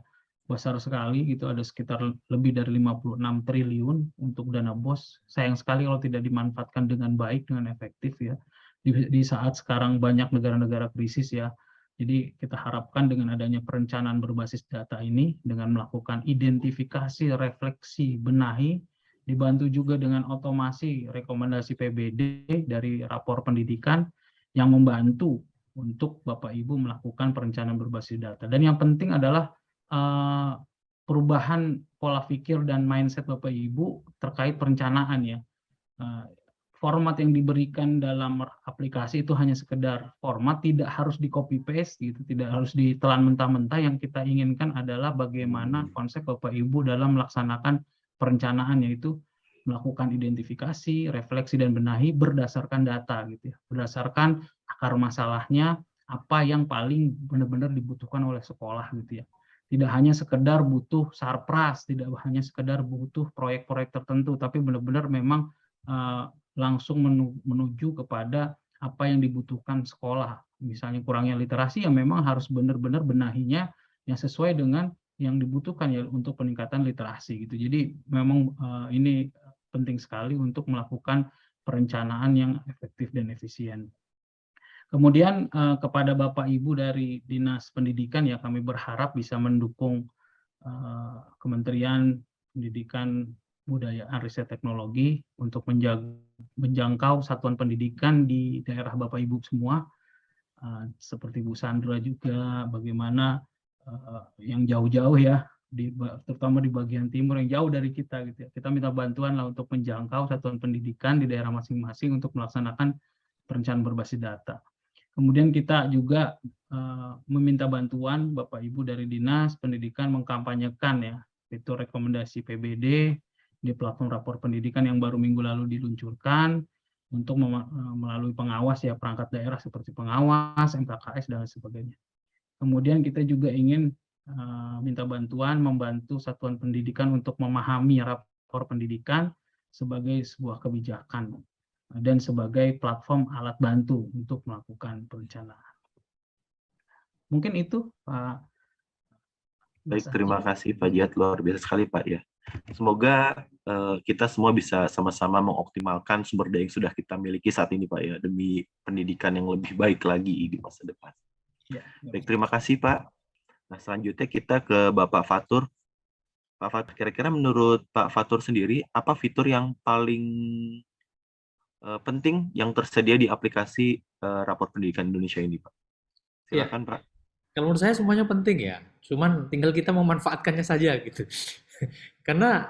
besar sekali gitu, ada sekitar lebih dari 56 triliun untuk dana BOS. Sayang sekali kalau tidak dimanfaatkan dengan baik, dengan efektif ya, di saat sekarang banyak negara-negara krisis ya. Jadi kita harapkan dengan adanya perencanaan berbasis data ini, dengan melakukan identifikasi, refleksi, benahi, dibantu juga dengan otomasi rekomendasi PBD dari rapor pendidikan, yang membantu untuk Bapak Ibu melakukan perencanaan berbasis data. Dan yang penting adalah perubahan pola pikir dan mindset Bapak Ibu terkait perencanaan ya. Format yang diberikan dalam aplikasi itu hanya sekedar format, tidak harus di copy paste gitu, tidak harus ditelan mentah-mentah. Yang kita inginkan adalah bagaimana konsep Bapak Ibu dalam melaksanakan perencanaan, yaitu melakukan identifikasi, refleksi, dan benahi berdasarkan data gitu ya, berdasarkan akar masalahnya, apa yang paling benar-benar dibutuhkan oleh sekolah gitu ya. Tidak hanya sekedar butuh sarpras, tidak hanya sekedar butuh proyek-proyek tertentu, tapi benar-benar memang langsung menuju kepada apa yang dibutuhkan sekolah. Misalnya kurangnya literasi, yang memang harus benar-benar benahinya yang sesuai dengan yang dibutuhkan ya untuk peningkatan literasi gitu. Jadi memang ini penting sekali untuk melakukan perencanaan yang efektif dan efisien. Kemudian kepada Bapak Ibu dari Dinas Pendidikan ya, kami berharap bisa mendukung Kementerian Pendidikan, Kebudayaan, Riset, Teknologi untuk menjangkau satuan pendidikan di daerah Bapak Ibu semua, seperti Bu Sandra juga, bagaimana yang jauh-jauh ya, terutama di bagian timur yang jauh dari kita gitu ya. Kita minta bantuan lah untuk menjangkau satuan pendidikan di daerah masing-masing untuk melaksanakan perencanaan berbasis data. Kemudian kita juga meminta bantuan Bapak Ibu dari Dinas Pendidikan mengkampanyekan ya, itu rekomendasi PBD di platform rapor pendidikan yang baru minggu lalu diluncurkan, untuk melalui pengawas ya, perangkat daerah seperti pengawas, MKKS, dan sebagainya. Kemudian kita juga ingin minta bantuan membantu satuan pendidikan untuk memahami rapor pendidikan sebagai sebuah kebijakan dan sebagai platform alat bantu untuk melakukan perencanaan. Mungkin itu Pak. Baik, terima kasih Pak Jihad, luar biasa sekali Pak ya. Semoga kita semua bisa sama-sama mengoptimalkan sumber daya yang sudah kita miliki saat ini Pak ya, demi pendidikan yang lebih baik lagi di masa depan. Ya, baik, terima kasih Pak. Nah, selanjutnya kita ke Bapak Fatur. Pak Fatur, kira-kira menurut Pak Fatur sendiri, apa fitur yang paling penting yang tersedia di aplikasi rapor pendidikan Indonesia ini Pak? Silakan ya, Pak. Kalau menurut saya semuanya penting ya, cuman tinggal kita memanfaatkannya saja gitu. Karena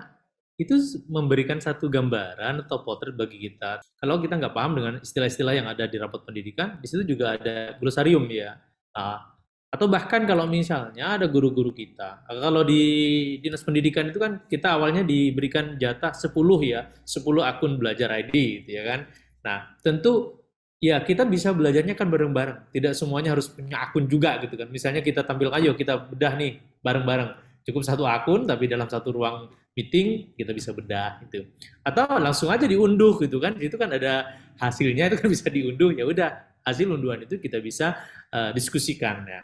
itu memberikan satu gambaran atau potret bagi kita. Kalau kita nggak paham dengan istilah-istilah yang ada di rapor pendidikan, di situ juga ada glosarium ya. Atau bahkan kalau misalnya ada guru-guru kita, kalau di Dinas Pendidikan itu kan kita awalnya diberikan jatah 10 ya, 10 akun belajar ID gitu ya kan. Nah, tentu ya kita bisa belajarnya kan bareng-bareng, tidak semuanya harus punya akun juga gitu kan. Misalnya kita tampil, ayo kita bedah nih bareng-bareng. Cukup satu akun tapi dalam satu ruang meeting kita bisa bedah gitu. Atau langsung aja diunduh gitu kan. Itu kan ada hasilnya, itu kan bisa diunduh. Ya udah, hasil unduhan itu kita bisa diskusikan ya.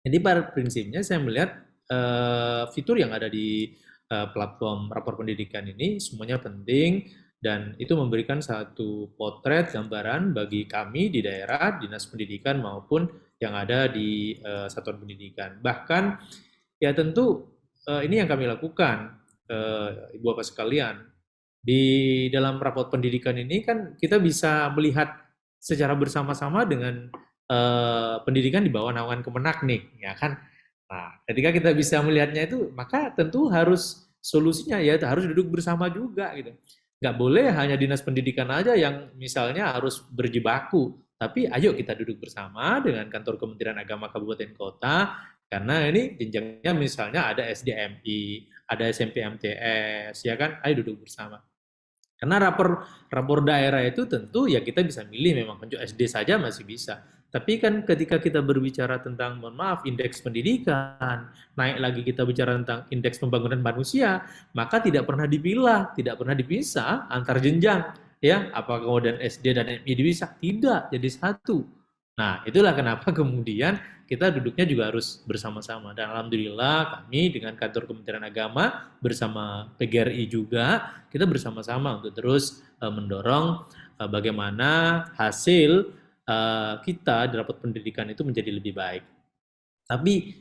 Jadi pada prinsipnya saya melihat fitur yang ada di platform rapor pendidikan ini semuanya penting dan itu memberikan satu potret gambaran bagi kami di daerah, dinas pendidikan maupun yang ada di satuan pendidikan. Bahkan ya tentu ini yang kami lakukan, Ibu Bapak sekalian. Di dalam rapor pendidikan ini kan kita bisa melihat secara bersama-sama dengan pendidikan di bawah naungan Kemenak nih, ya kan? Nah, ketika kita bisa melihatnya itu, maka tentu harus solusinya ya harus duduk bersama juga gitu. Nggak boleh hanya dinas pendidikan aja yang misalnya harus berjibaku, tapi ayo kita duduk bersama dengan kantor Kementerian Agama Kabupaten Kota, karena ini jenjangnya misalnya ada SDMI, ada SMP MTS, ya kan? Ayo duduk bersama. Karena rapor daerah itu tentu ya kita bisa milih memang penunjuk SD saja masih bisa. Tapi kan ketika kita berbicara tentang, mohon maaf, indeks pendidikan, naik lagi kita bicara tentang indeks pembangunan manusia, maka tidak pernah dipilah, tidak pernah dipisah antar jenjang. Ya, apakah kemudian SD dan MI dipisah? Tidak, jadi satu. Nah, itulah kenapa kemudian kita duduknya juga harus bersama-sama. Dan alhamdulillah kami dengan kantor Kementerian Agama bersama PGRI juga, kita bersama-sama untuk terus mendorong bagaimana hasil kita di rapat pendidikan itu menjadi lebih baik. Tapi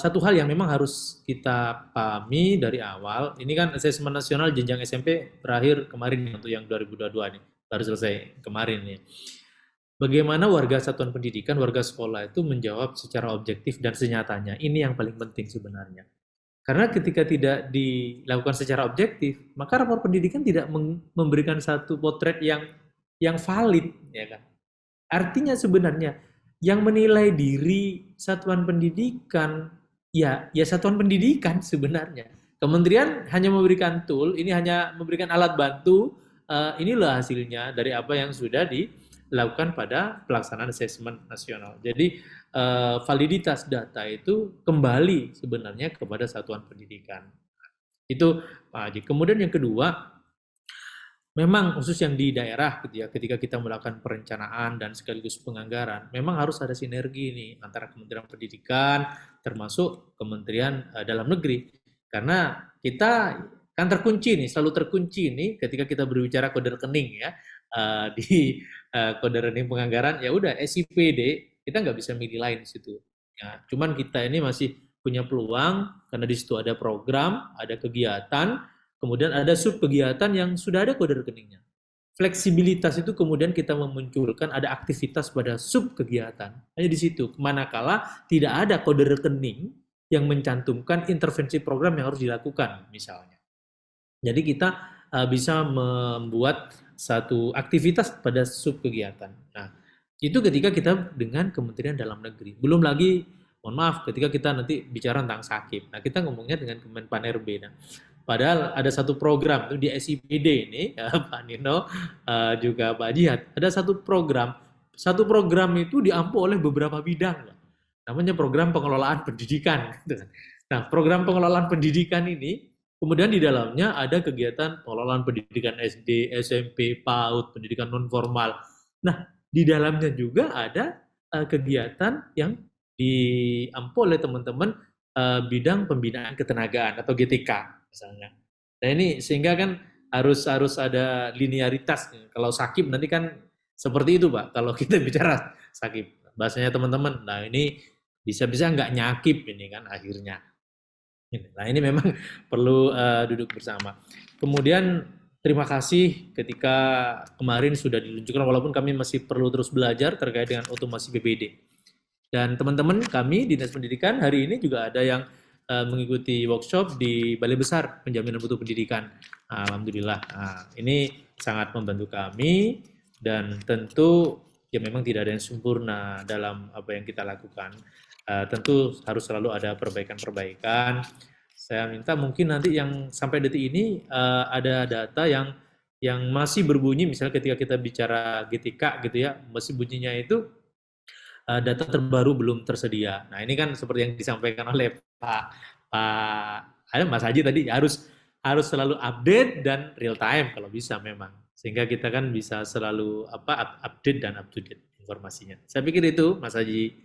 satu hal yang memang harus kita pahami dari awal, ini kan asesmen nasional jenjang SMP berakhir kemarin untuk yang 2022 nih, baru selesai kemarin nih. Bagaimana warga satuan pendidikan, warga sekolah itu menjawab secara objektif dan senyatanya, ini yang paling penting sebenarnya. Karena ketika tidak dilakukan secara objektif, maka rapor pendidikan tidak memberikan satu potret yang valid, ya kan? Artinya sebenarnya yang menilai diri satuan pendidikan ya satuan pendidikan sebenarnya. Kementerian hanya memberikan tool, ini hanya memberikan alat bantu, inilah hasilnya dari apa yang sudah dilakukan pada pelaksanaan asesmen nasional. Jadi validitas data itu kembali sebenarnya kepada satuan pendidikan. Itu Pak Haji. Kemudian yang kedua, memang khusus yang di daerah gitu ya, ketika kita melakukan perencanaan dan sekaligus penganggaran, memang harus ada sinergi nih antara Kementerian Pendidikan termasuk Kementerian Dalam Negeri. Karena kita kan terkunci nih, selalu terkunci nih ketika kita berbicara kode rekening ya, di kode rekening penganggaran, ya udah SIPD, kita nggak bisa milih lain di situ. Ya, cuman kita ini masih punya peluang karena di situ ada program, ada kegiatan, kemudian ada sub kegiatan yang sudah ada kode rekeningnya. Fleksibilitas itu kemudian kita memunculkan ada aktivitas pada sub kegiatan. Hanya di situ. Manakala tidak ada kode rekening yang mencantumkan intervensi program yang harus dilakukan misalnya. Jadi kita bisa membuat satu aktivitas pada sub kegiatan. Nah, itu ketika kita dengan Kementerian Dalam Negeri. Belum lagi, mohon maaf, ketika kita nanti bicara tentang sakit. Nah, kita ngomongnya dengan Kemenpan-RB. Nah, padahal ada satu program itu di SIPD ini, ya, Pak Nino juga Pak Jihad. Ada satu program itu diampu oleh beberapa bidang, namanya program pengelolaan pendidikan. Nah, program pengelolaan pendidikan ini kemudian di dalamnya ada kegiatan pengelolaan pendidikan SD, SMP, PAUD, pendidikan non formal. Nah, di dalamnya juga ada kegiatan yang diampu oleh teman-teman bidang pembinaan ketenagaan atau GTK. Misalnya. Nah ini sehingga kan harus ada linearitas. Kalau sakib nanti kan seperti itu Pak. Kalau kita bicara sakib, bahasanya teman-teman, nah ini bisa-bisa nggak nyakib ini kan akhirnya. Nah ini memang perlu duduk bersama. Kemudian terima kasih ketika kemarin sudah diluncurkan, walaupun kami masih perlu terus belajar terkait dengan otomasi PBD. Dan teman-teman kami Dinas Pendidikan hari ini juga ada yang mengikuti workshop di Balai Besar Penjaminan Mutu Pendidikan. Alhamdulillah, ini sangat membantu kami dan tentu ya memang tidak ada yang sempurna dalam apa yang kita lakukan. Tentu harus selalu ada perbaikan-perbaikan. Saya minta mungkin nanti yang sampai detik ini ada data yang masih berbunyi, misalnya ketika kita bicara GTK gitu ya, masih bunyinya itu data terbaru belum tersedia. Nah ini kan seperti yang disampaikan oleh Pak Mas Haji tadi harus selalu update dan real time kalau bisa memang, sehingga kita kan bisa selalu update dan up to date informasinya. Saya pikir itu, Mas Haji.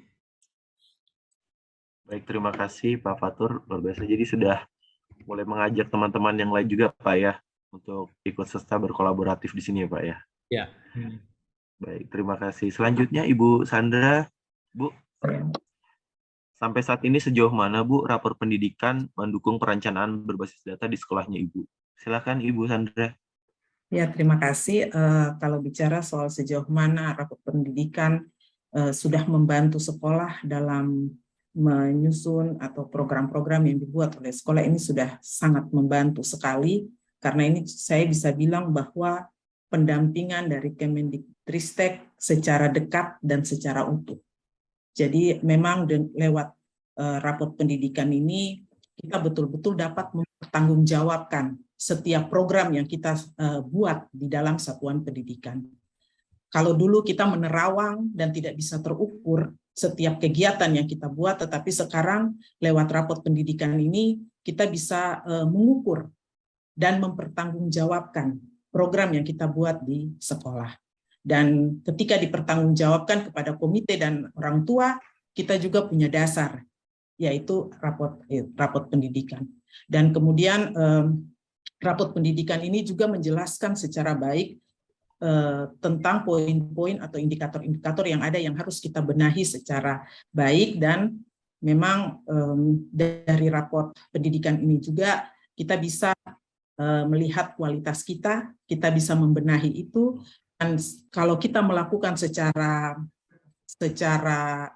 Baik, terima kasih Pak Fatur, luar biasa. Jadi sudah mulai mengajak teman-teman yang lain juga Pak ya untuk ikut serta berkolaboratif di sini ya Pak ya. Ya. Baik, terima kasih. Selanjutnya Ibu Sandra, Bu. Sampai saat ini sejauh mana Bu rapor pendidikan mendukung perencanaan berbasis data di sekolahnya Ibu? Silakan Ibu Sandra. Ya, terima kasih. Kalau bicara soal sejauh mana rapor pendidikan sudah membantu sekolah dalam menyusun atau program-program yang dibuat oleh sekolah, ini sudah sangat membantu sekali, karena ini saya bisa bilang bahwa pendampingan dari Kemendikbudristek secara dekat dan secara utuh. Jadi memang lewat rapor pendidikan ini kita betul-betul dapat mempertanggungjawabkan setiap program yang kita buat di dalam satuan pendidikan. Kalau dulu kita menerawang dan tidak bisa terukur setiap kegiatan yang kita buat, tetapi sekarang lewat rapor pendidikan ini kita bisa mengukur dan mempertanggungjawabkan program yang kita buat di sekolah. Dan ketika dipertanggungjawabkan kepada komite dan orang tua, kita juga punya dasar, yaitu rapor pendidikan. Dan kemudian rapor pendidikan ini juga menjelaskan secara baik tentang poin-poin atau indikator-indikator yang ada yang harus kita benahi secara baik, dan memang dari rapor pendidikan ini juga kita bisa melihat kualitas kita bisa membenahi itu, dan kalau kita melakukan secara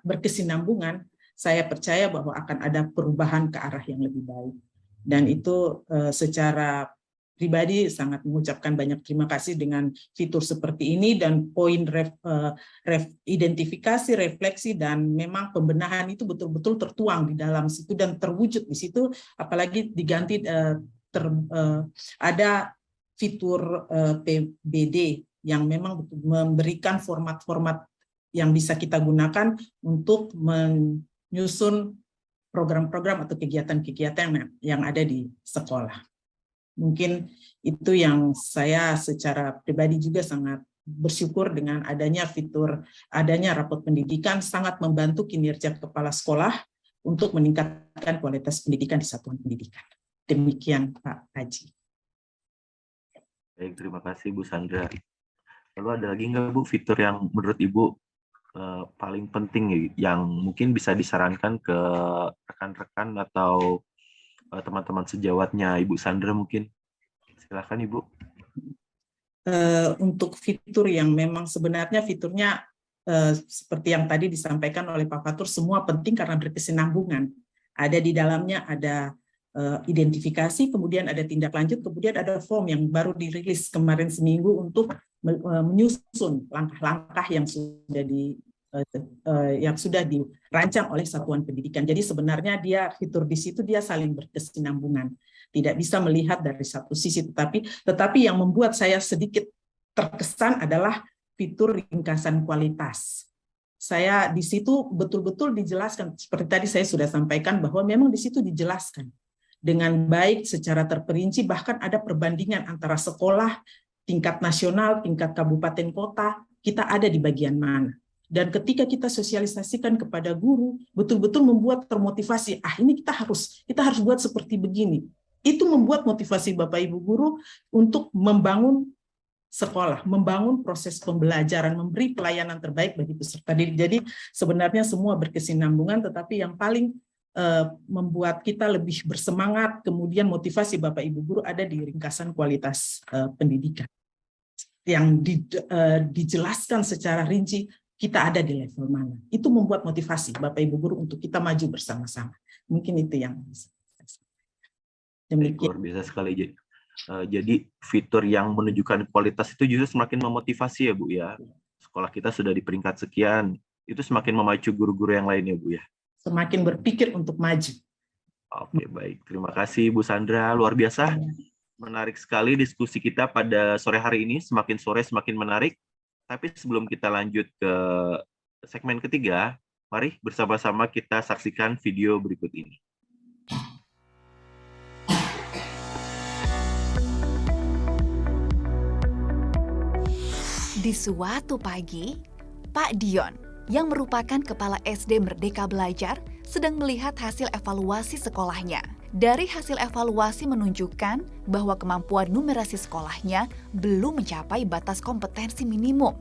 berkesinambungan, saya percaya bahwa akan ada perubahan ke arah yang lebih baik. Dan itu secara pribadi sangat mengucapkan banyak terima kasih dengan fitur seperti ini, dan poin identifikasi, refleksi, dan memang pembenahan itu betul-betul tertuang di dalam situ dan terwujud di situ, apalagi diganti ada fitur PBD yang memang memberikan format-format yang bisa kita gunakan untuk menyusun program-program atau kegiatan-kegiatan yang ada di sekolah. Mungkin itu yang saya secara pribadi juga sangat bersyukur dengan adanya rapor pendidikan, sangat membantu kinerja kepala sekolah untuk meningkatkan kualitas pendidikan di satuan pendidikan. Demikian Pak Haji. Baik, terima kasih Bu Sandra. Lalu ada lagi nggak Bu fitur yang menurut Ibu paling penting yang mungkin bisa disarankan ke rekan-rekan atau teman-teman sejawatnya Ibu Sandra mungkin? Silakan Ibu. Untuk fitur yang memang sebenarnya fiturnya seperti yang tadi disampaikan oleh Pak Fatur, semua penting karena berkesinambungan. Ada di dalamnya ada identifikasi, kemudian ada tindak lanjut, kemudian ada form yang baru dirilis kemarin seminggu untuk menyusun langkah-langkah yang sudah dirancang oleh satuan pendidikan. Jadi sebenarnya fitur di situ dia saling berkesinambungan. Tidak bisa melihat dari satu sisi, tetapi yang membuat saya sedikit terkesan adalah fitur ringkasan kualitas. Saya di situ betul-betul dijelaskan, seperti tadi saya sudah sampaikan bahwa memang di situ dijelaskan dengan baik secara terperinci, bahkan ada perbandingan antara sekolah, tingkat nasional, tingkat kabupaten kota, kita ada di bagian mana. Dan ketika kita sosialisasikan kepada guru, betul-betul membuat termotivasi, ini kita harus buat seperti begini. Itu membuat motivasi Bapak Ibu guru untuk membangun sekolah, membangun proses pembelajaran, memberi pelayanan terbaik bagi peserta didik. Jadi sebenarnya semua berkesinambungan, tetapi yang paling membuat kita lebih bersemangat, kemudian motivasi Bapak Ibu guru ada di ringkasan kualitas pendidikan yang dijelaskan secara rinci kita ada di level mana. Itu membuat motivasi Bapak Ibu guru untuk kita maju bersama-sama. Mungkin itu yang bisa saya sampaikan. Luar biasa sekali. Jadi fitur yang menunjukkan kualitas itu justru semakin memotivasi ya Bu ya. Sekolah kita sudah di peringkat sekian, itu semakin memacu guru-guru yang lain ya Bu ya. Semakin berpikir untuk maju. Oke, baik. Terima kasih Bu Sandra, luar biasa. Menarik sekali diskusi kita pada sore hari ini, semakin sore semakin menarik. Tapi sebelum kita lanjut ke segmen ketiga, mari bersama-sama kita saksikan video berikut ini. Di suatu pagi, Pak Dion, yang merupakan kepala SD Merdeka Belajar, sedang melihat hasil evaluasi sekolahnya. Dari hasil evaluasi menunjukkan bahwa kemampuan numerasi sekolahnya belum mencapai batas kompetensi minimum.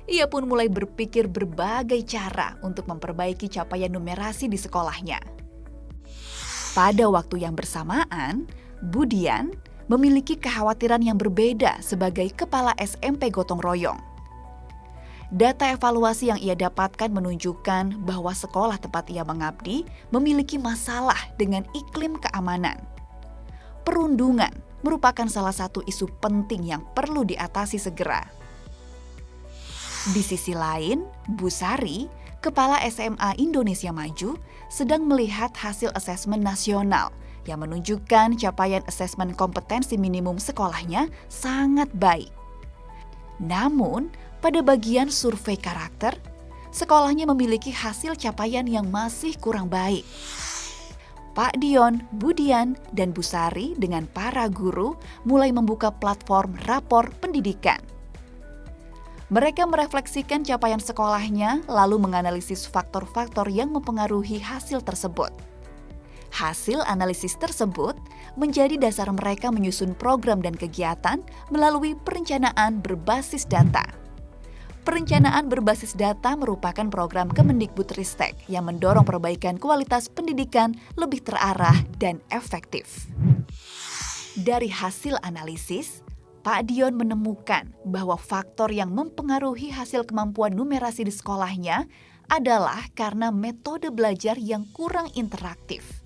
Ia pun mulai berpikir berbagai cara untuk memperbaiki capaian numerasi di sekolahnya. Pada waktu yang bersamaan, Budian memiliki kekhawatiran yang berbeda sebagai kepala SMP Gotong Royong. Data evaluasi yang ia dapatkan menunjukkan bahwa sekolah tempat ia mengabdi memiliki masalah dengan iklim keamanan. Perundungan merupakan salah satu isu penting yang perlu diatasi segera. Di sisi lain, Bu Sari, Kepala SMA Indonesia Maju, sedang melihat hasil asesmen nasional yang menunjukkan capaian asesmen kompetensi minimum sekolahnya sangat baik. Namun, pada bagian survei karakter, sekolahnya memiliki hasil capaian yang masih kurang baik. Pak Dion, Budian, dan Bu Sari dengan para guru mulai membuka platform rapor pendidikan. Mereka merefleksikan capaian sekolahnya, lalu menganalisis faktor-faktor yang mempengaruhi hasil tersebut. Hasil analisis tersebut menjadi dasar mereka menyusun program dan kegiatan melalui perencanaan berbasis data. Perencanaan berbasis data merupakan program Kemendikbudristek yang mendorong perbaikan kualitas pendidikan lebih terarah dan efektif. Dari hasil analisis, Pak Dion menemukan bahwa faktor yang mempengaruhi hasil kemampuan numerasi di sekolahnya adalah karena metode belajar yang kurang interaktif.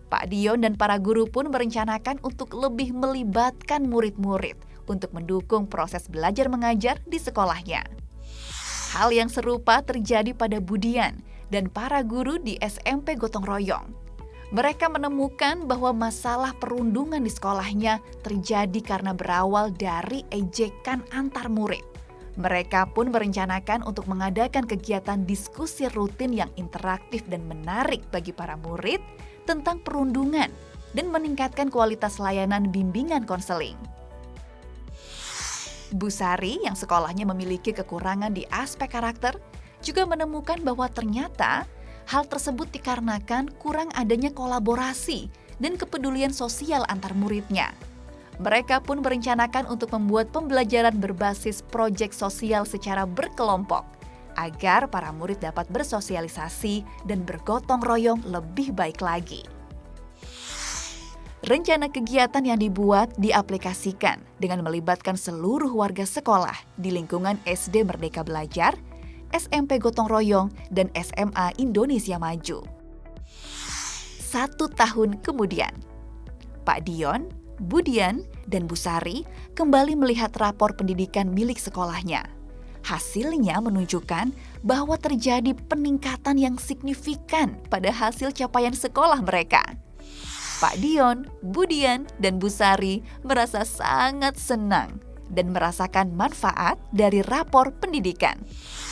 Pak Dion dan para guru pun merencanakan untuk lebih melibatkan murid-murid untuk mendukung proses belajar mengajar di sekolahnya. Hal yang serupa terjadi pada Budian dan para guru di SMP Gotong Royong. Mereka menemukan bahwa masalah perundungan di sekolahnya terjadi karena berawal dari ejekan antar murid. Mereka pun merencanakan untuk mengadakan kegiatan diskusi rutin yang interaktif dan menarik bagi para murid tentang perundungan dan meningkatkan kualitas layanan bimbingan konseling. Bu Sari yang sekolahnya memiliki kekurangan di aspek karakter juga menemukan bahwa ternyata hal tersebut dikarenakan kurang adanya kolaborasi dan kepedulian sosial antar muridnya. Mereka pun merencanakan untuk membuat pembelajaran berbasis proyek sosial secara berkelompok agar para murid dapat bersosialisasi dan bergotong royong lebih baik lagi. Rencana kegiatan yang dibuat diaplikasikan dengan melibatkan seluruh warga sekolah di lingkungan SD Merdeka Belajar, SMP Gotong Royong, dan SMA Indonesia Maju. 1 tahun kemudian, Pak Dion, Budian, dan Bu Sari kembali melihat rapor pendidikan milik sekolahnya. Hasilnya menunjukkan bahwa terjadi peningkatan yang signifikan pada hasil capaian sekolah mereka. Pak Dion, Budian, dan Bu Sari merasa sangat senang dan merasakan manfaat dari rapor pendidikan.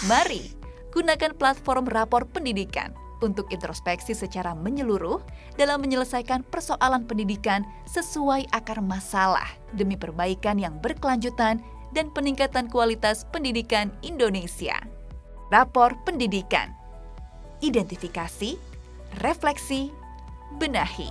Mari gunakan platform rapor pendidikan untuk introspeksi secara menyeluruh dalam menyelesaikan persoalan pendidikan sesuai akar masalah demi perbaikan yang berkelanjutan dan peningkatan kualitas pendidikan Indonesia. Rapor pendidikan, identifikasi, refleksi, benahi.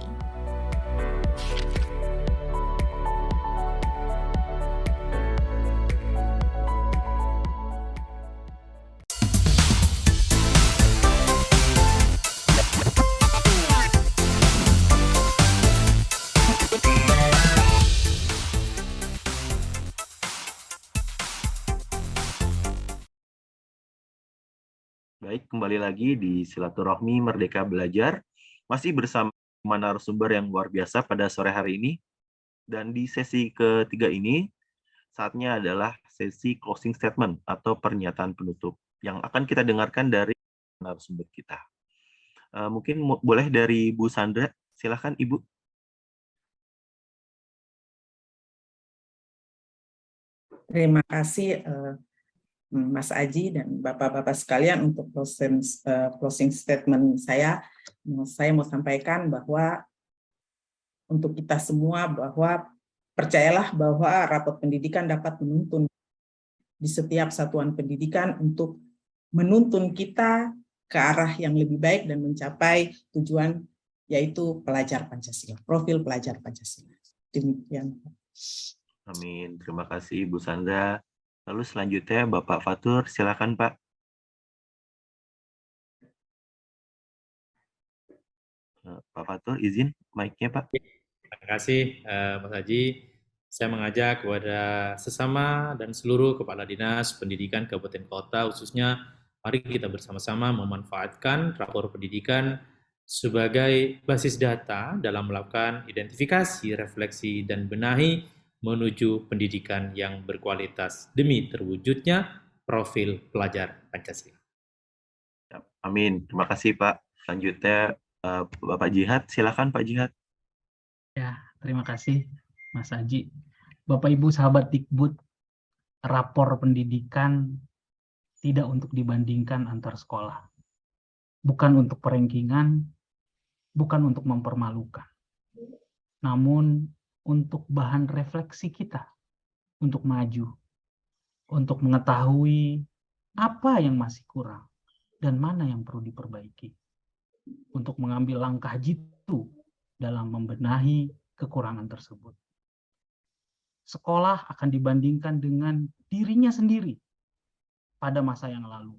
Baik, kembali lagi di Silaturahmi Merdeka Belajar. Masih bersama narasumber yang luar biasa pada sore hari ini. Dan di sesi ketiga ini, saatnya adalah sesi closing statement atau pernyataan penutup yang akan kita dengarkan dari narasumber kita. Mungkin boleh dari Bu Sandra, silakan Ibu. Terima kasih Mas Aji dan Bapak-Bapak sekalian untuk closing statement saya. Saya mau sampaikan bahwa untuk kita semua bahwa percayalah bahwa rapor pendidikan dapat menuntun di setiap satuan pendidikan untuk menuntun kita ke arah yang lebih baik dan mencapai tujuan, yaitu pelajar Pancasila, profil pelajar Pancasila. Demikian. Amin. Terima kasih Bu Sandra. Lalu selanjutnya Bapak Fatur, silakan Pak. Pak Fatur, izin mic-nya Pak. Terima kasih Mas Haji. Saya mengajak kepada sesama dan seluruh kepala dinas pendidikan kabupaten kota, khususnya mari kita bersama-sama memanfaatkan rapor pendidikan sebagai basis data dalam melakukan identifikasi, refleksi, dan benahi menuju pendidikan yang berkualitas demi terwujudnya profil pelajar Pancasila. Amin. Terima kasih Pak. Selanjutnya Bapak Jihad, silakan Pak Jihad. Ya, terima kasih Mas Haji. Bapak Ibu sahabat Dikbud, rapor pendidikan tidak untuk dibandingkan antar sekolah. Bukan untuk perengkingan, bukan untuk mempermalukan. Namun untuk bahan refleksi kita, untuk maju, untuk mengetahui apa yang masih kurang dan mana yang perlu diperbaiki, untuk mengambil langkah jitu dalam membenahi kekurangan tersebut. Sekolah akan dibandingkan dengan dirinya sendiri pada masa yang lalu.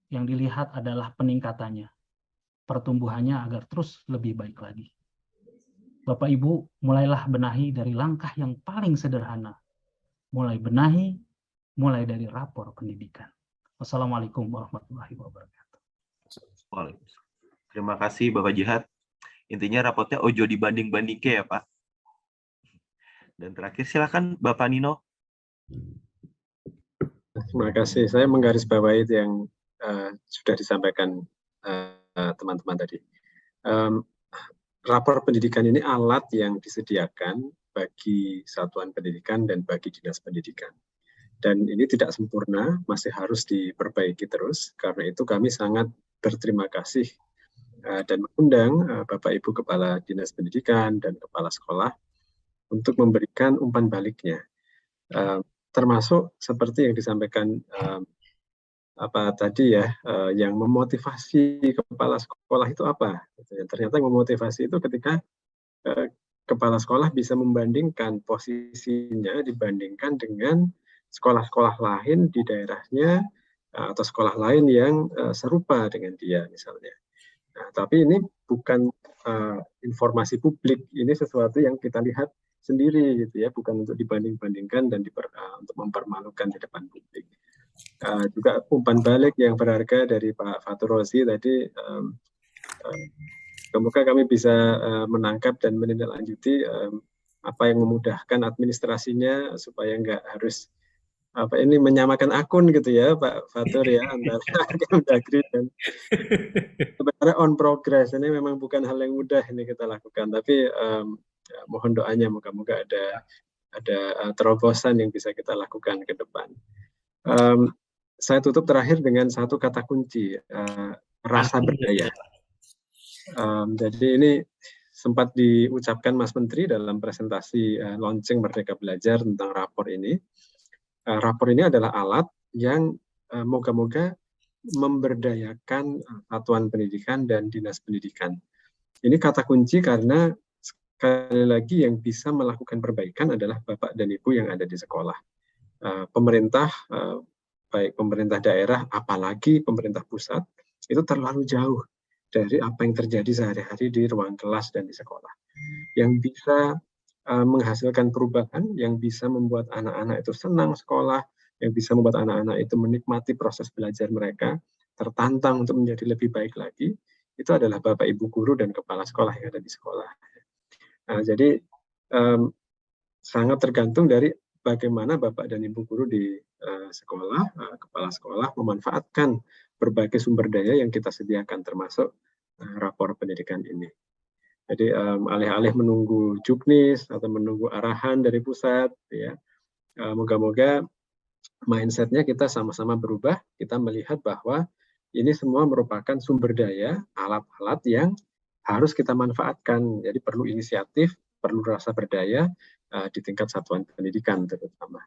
Yang dilihat adalah peningkatannya, pertumbuhannya agar terus lebih baik lagi. Bapak Ibu, mulailah benahi dari langkah yang paling sederhana. Mulai benahi, mulai dari rapor pendidikan. Wassalamualaikum warahmatullahi wabarakatuh. Terima kasih Bapak Jihad. Intinya rapotnya ojo dibanding-bandingke ya Pak. Dan terakhir silakan Bapak Nino. Terima kasih. Saya menggarisbawahi yang sudah disampaikan teman-teman tadi. Rapor pendidikan ini alat yang disediakan bagi satuan pendidikan dan bagi dinas pendidikan. Dan ini tidak sempurna, masih harus diperbaiki terus. Karena itu kami sangat berterima kasih dan mengundang Bapak Ibu Kepala Dinas Pendidikan dan Kepala Sekolah untuk memberikan umpan baliknya. Termasuk seperti yang disampaikan tadi ya, yang memotivasi kepala sekolah itu apa? Ternyata yang memotivasi itu ketika kepala sekolah bisa membandingkan posisinya dibandingkan dengan sekolah-sekolah lain di daerahnya atau sekolah lain yang serupa dengan dia misalnya. Nah, tapi ini bukan informasi publik, ini sesuatu yang kita lihat sendiri gitu ya, bukan untuk dibanding-bandingkan dan untuk mempermalukan di depan publik. Juga umpan balik yang berharga dari Pak Fatur Rozi tadi, semoga kami bisa menangkap dan menindaklanjuti apa yang memudahkan administrasinya supaya nggak harus menyamakan akun gitu ya Pak Fatur ya antara Kemdagri dan sebenarnya on progress. Ini memang bukan hal yang mudah ini kita lakukan, tapi mohon doanya moga-moga ada terobosan yang bisa kita lakukan ke depan. Saya tutup terakhir dengan satu kata kunci, rasa berdaya. Jadi ini sempat diucapkan Mas Menteri dalam presentasi launching Merdeka Belajar tentang rapor ini. Rapor ini adalah alat yang moga-moga memberdayakan satuan pendidikan dan dinas pendidikan. Ini kata kunci karena sekali lagi yang bisa melakukan perbaikan adalah Bapak dan Ibu yang ada di sekolah. Pemerintah, baik pemerintah daerah, apalagi pemerintah pusat, itu terlalu jauh dari apa yang terjadi sehari-hari di ruang kelas dan di sekolah. Yang bisa menghasilkan perubahan, yang bisa membuat anak-anak itu senang sekolah, yang bisa membuat anak-anak itu menikmati proses belajar mereka, tertantang untuk menjadi lebih baik lagi, itu adalah Bapak Ibu guru dan kepala sekolah yang ada di sekolah. Nah, jadi sangat tergantung dari bagaimana Bapak dan Ibu guru di sekolah, kepala sekolah memanfaatkan berbagai sumber daya yang kita sediakan, termasuk rapor pendidikan ini. Jadi alih-alih menunggu juknis atau menunggu arahan dari pusat, ya, moga-moga mindset-nya kita sama-sama berubah. Kita melihat bahwa ini semua merupakan sumber daya, alat-alat yang harus kita manfaatkan. Jadi perlu inisiatif, perlu rasa berdaya di tingkat satuan pendidikan terutama.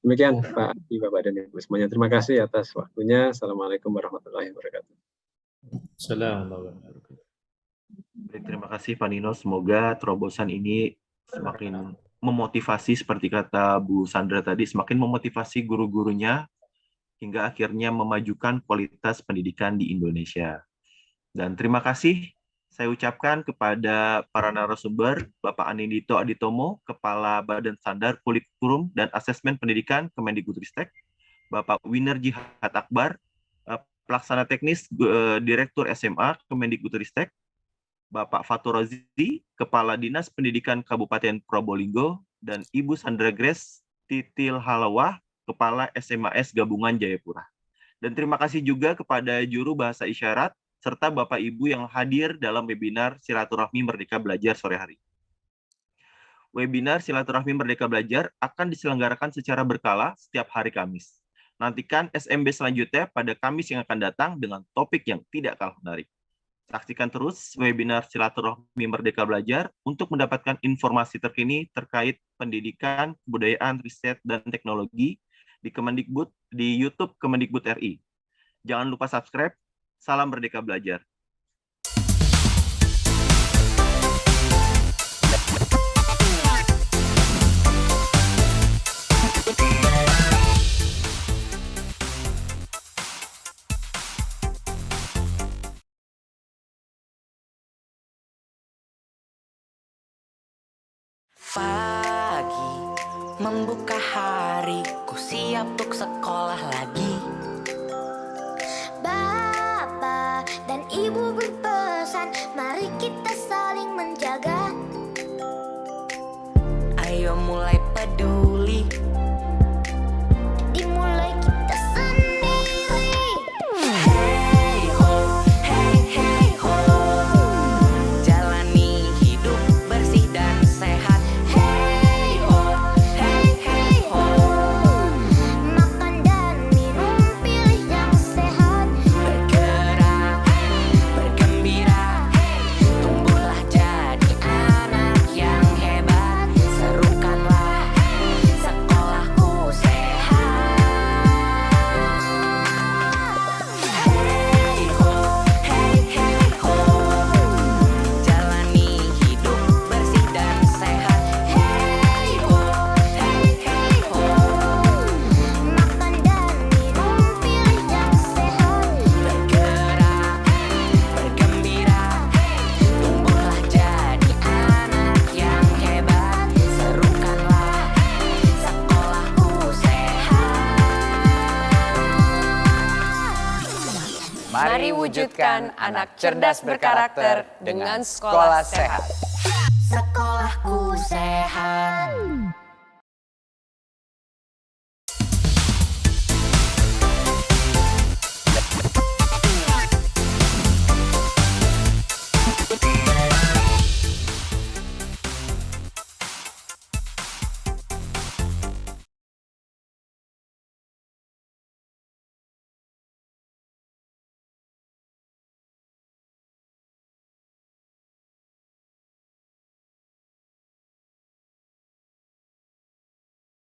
Demikian Pak Adi, Bapak dan Ibu semuanya. Terima kasih atas waktunya. Assalamualaikum warahmatullahi wabarakatuh. Assalamualaikum. Baik, terima kasih Pak Nino. Semoga terobosan ini semakin memotivasi, seperti kata Bu Sandra tadi, semakin memotivasi guru-gurunya hingga akhirnya memajukan kualitas pendidikan di Indonesia. Dan terima kasih saya ucapkan kepada para narasumber, Bapak Anindito Aditomo, Kepala Badan Standar Kurikulum dan Asesmen Pendidikan Kemendikbudristek, Bapak Winner Jihad Akbar, Pelaksana Teknis Direktur SMA Kemendikbudristek, Bapak Fatur Razi, Kepala Dinas Pendidikan Kabupaten Probolinggo, dan Ibu Sandra Grace Titil Halawah, Kepala SMAS Gabungan Jayapura. Dan terima kasih juga kepada Juru Bahasa Isyarat, serta Bapak Ibu yang hadir dalam webinar Silaturahmi Merdeka Belajar sore hari. Webinar Silaturahmi Merdeka Belajar akan diselenggarakan secara berkala setiap hari Kamis. Nantikan SMB selanjutnya pada Kamis yang akan datang dengan topik yang tidak kalah menarik. Saksikan terus webinar Silaturahmi Merdeka Belajar untuk mendapatkan informasi terkini terkait pendidikan, kebudayaan, riset, dan teknologi di Kemendikbud di YouTube Kemendikbud RI. Jangan lupa subscribe. Salam Merdeka Belajar. Pagi membuka hari, ku siap untuk sekolah lagi. Bapak dan Ibu berpesan, mari kita saling menjaga. Ayo mulai peduli, Dimulai kita sendiri. hey ho, hey hey ho. Jalani hidup bersih dan sehat. Hey ho, hey hey ho. Makan dan minum, pilih yang sehat. Bergerak, bergembira, tumbuhlah jadi anak yang hebat. Serukanlah sekolahku sehat. Hey ho, hey hey ho. Jalani hidup bersih dan sehat. Hey ho, hey hey ho. Makan dan minum, pilih yang sehat. Bergerak, bergembira, tumbuhlah jadi anak yang hebat. Serukanlah sekolahku sehat. Mari wujudkan anak cerdas berkarakter dengan sekolah sehat. Sekolahku sehat.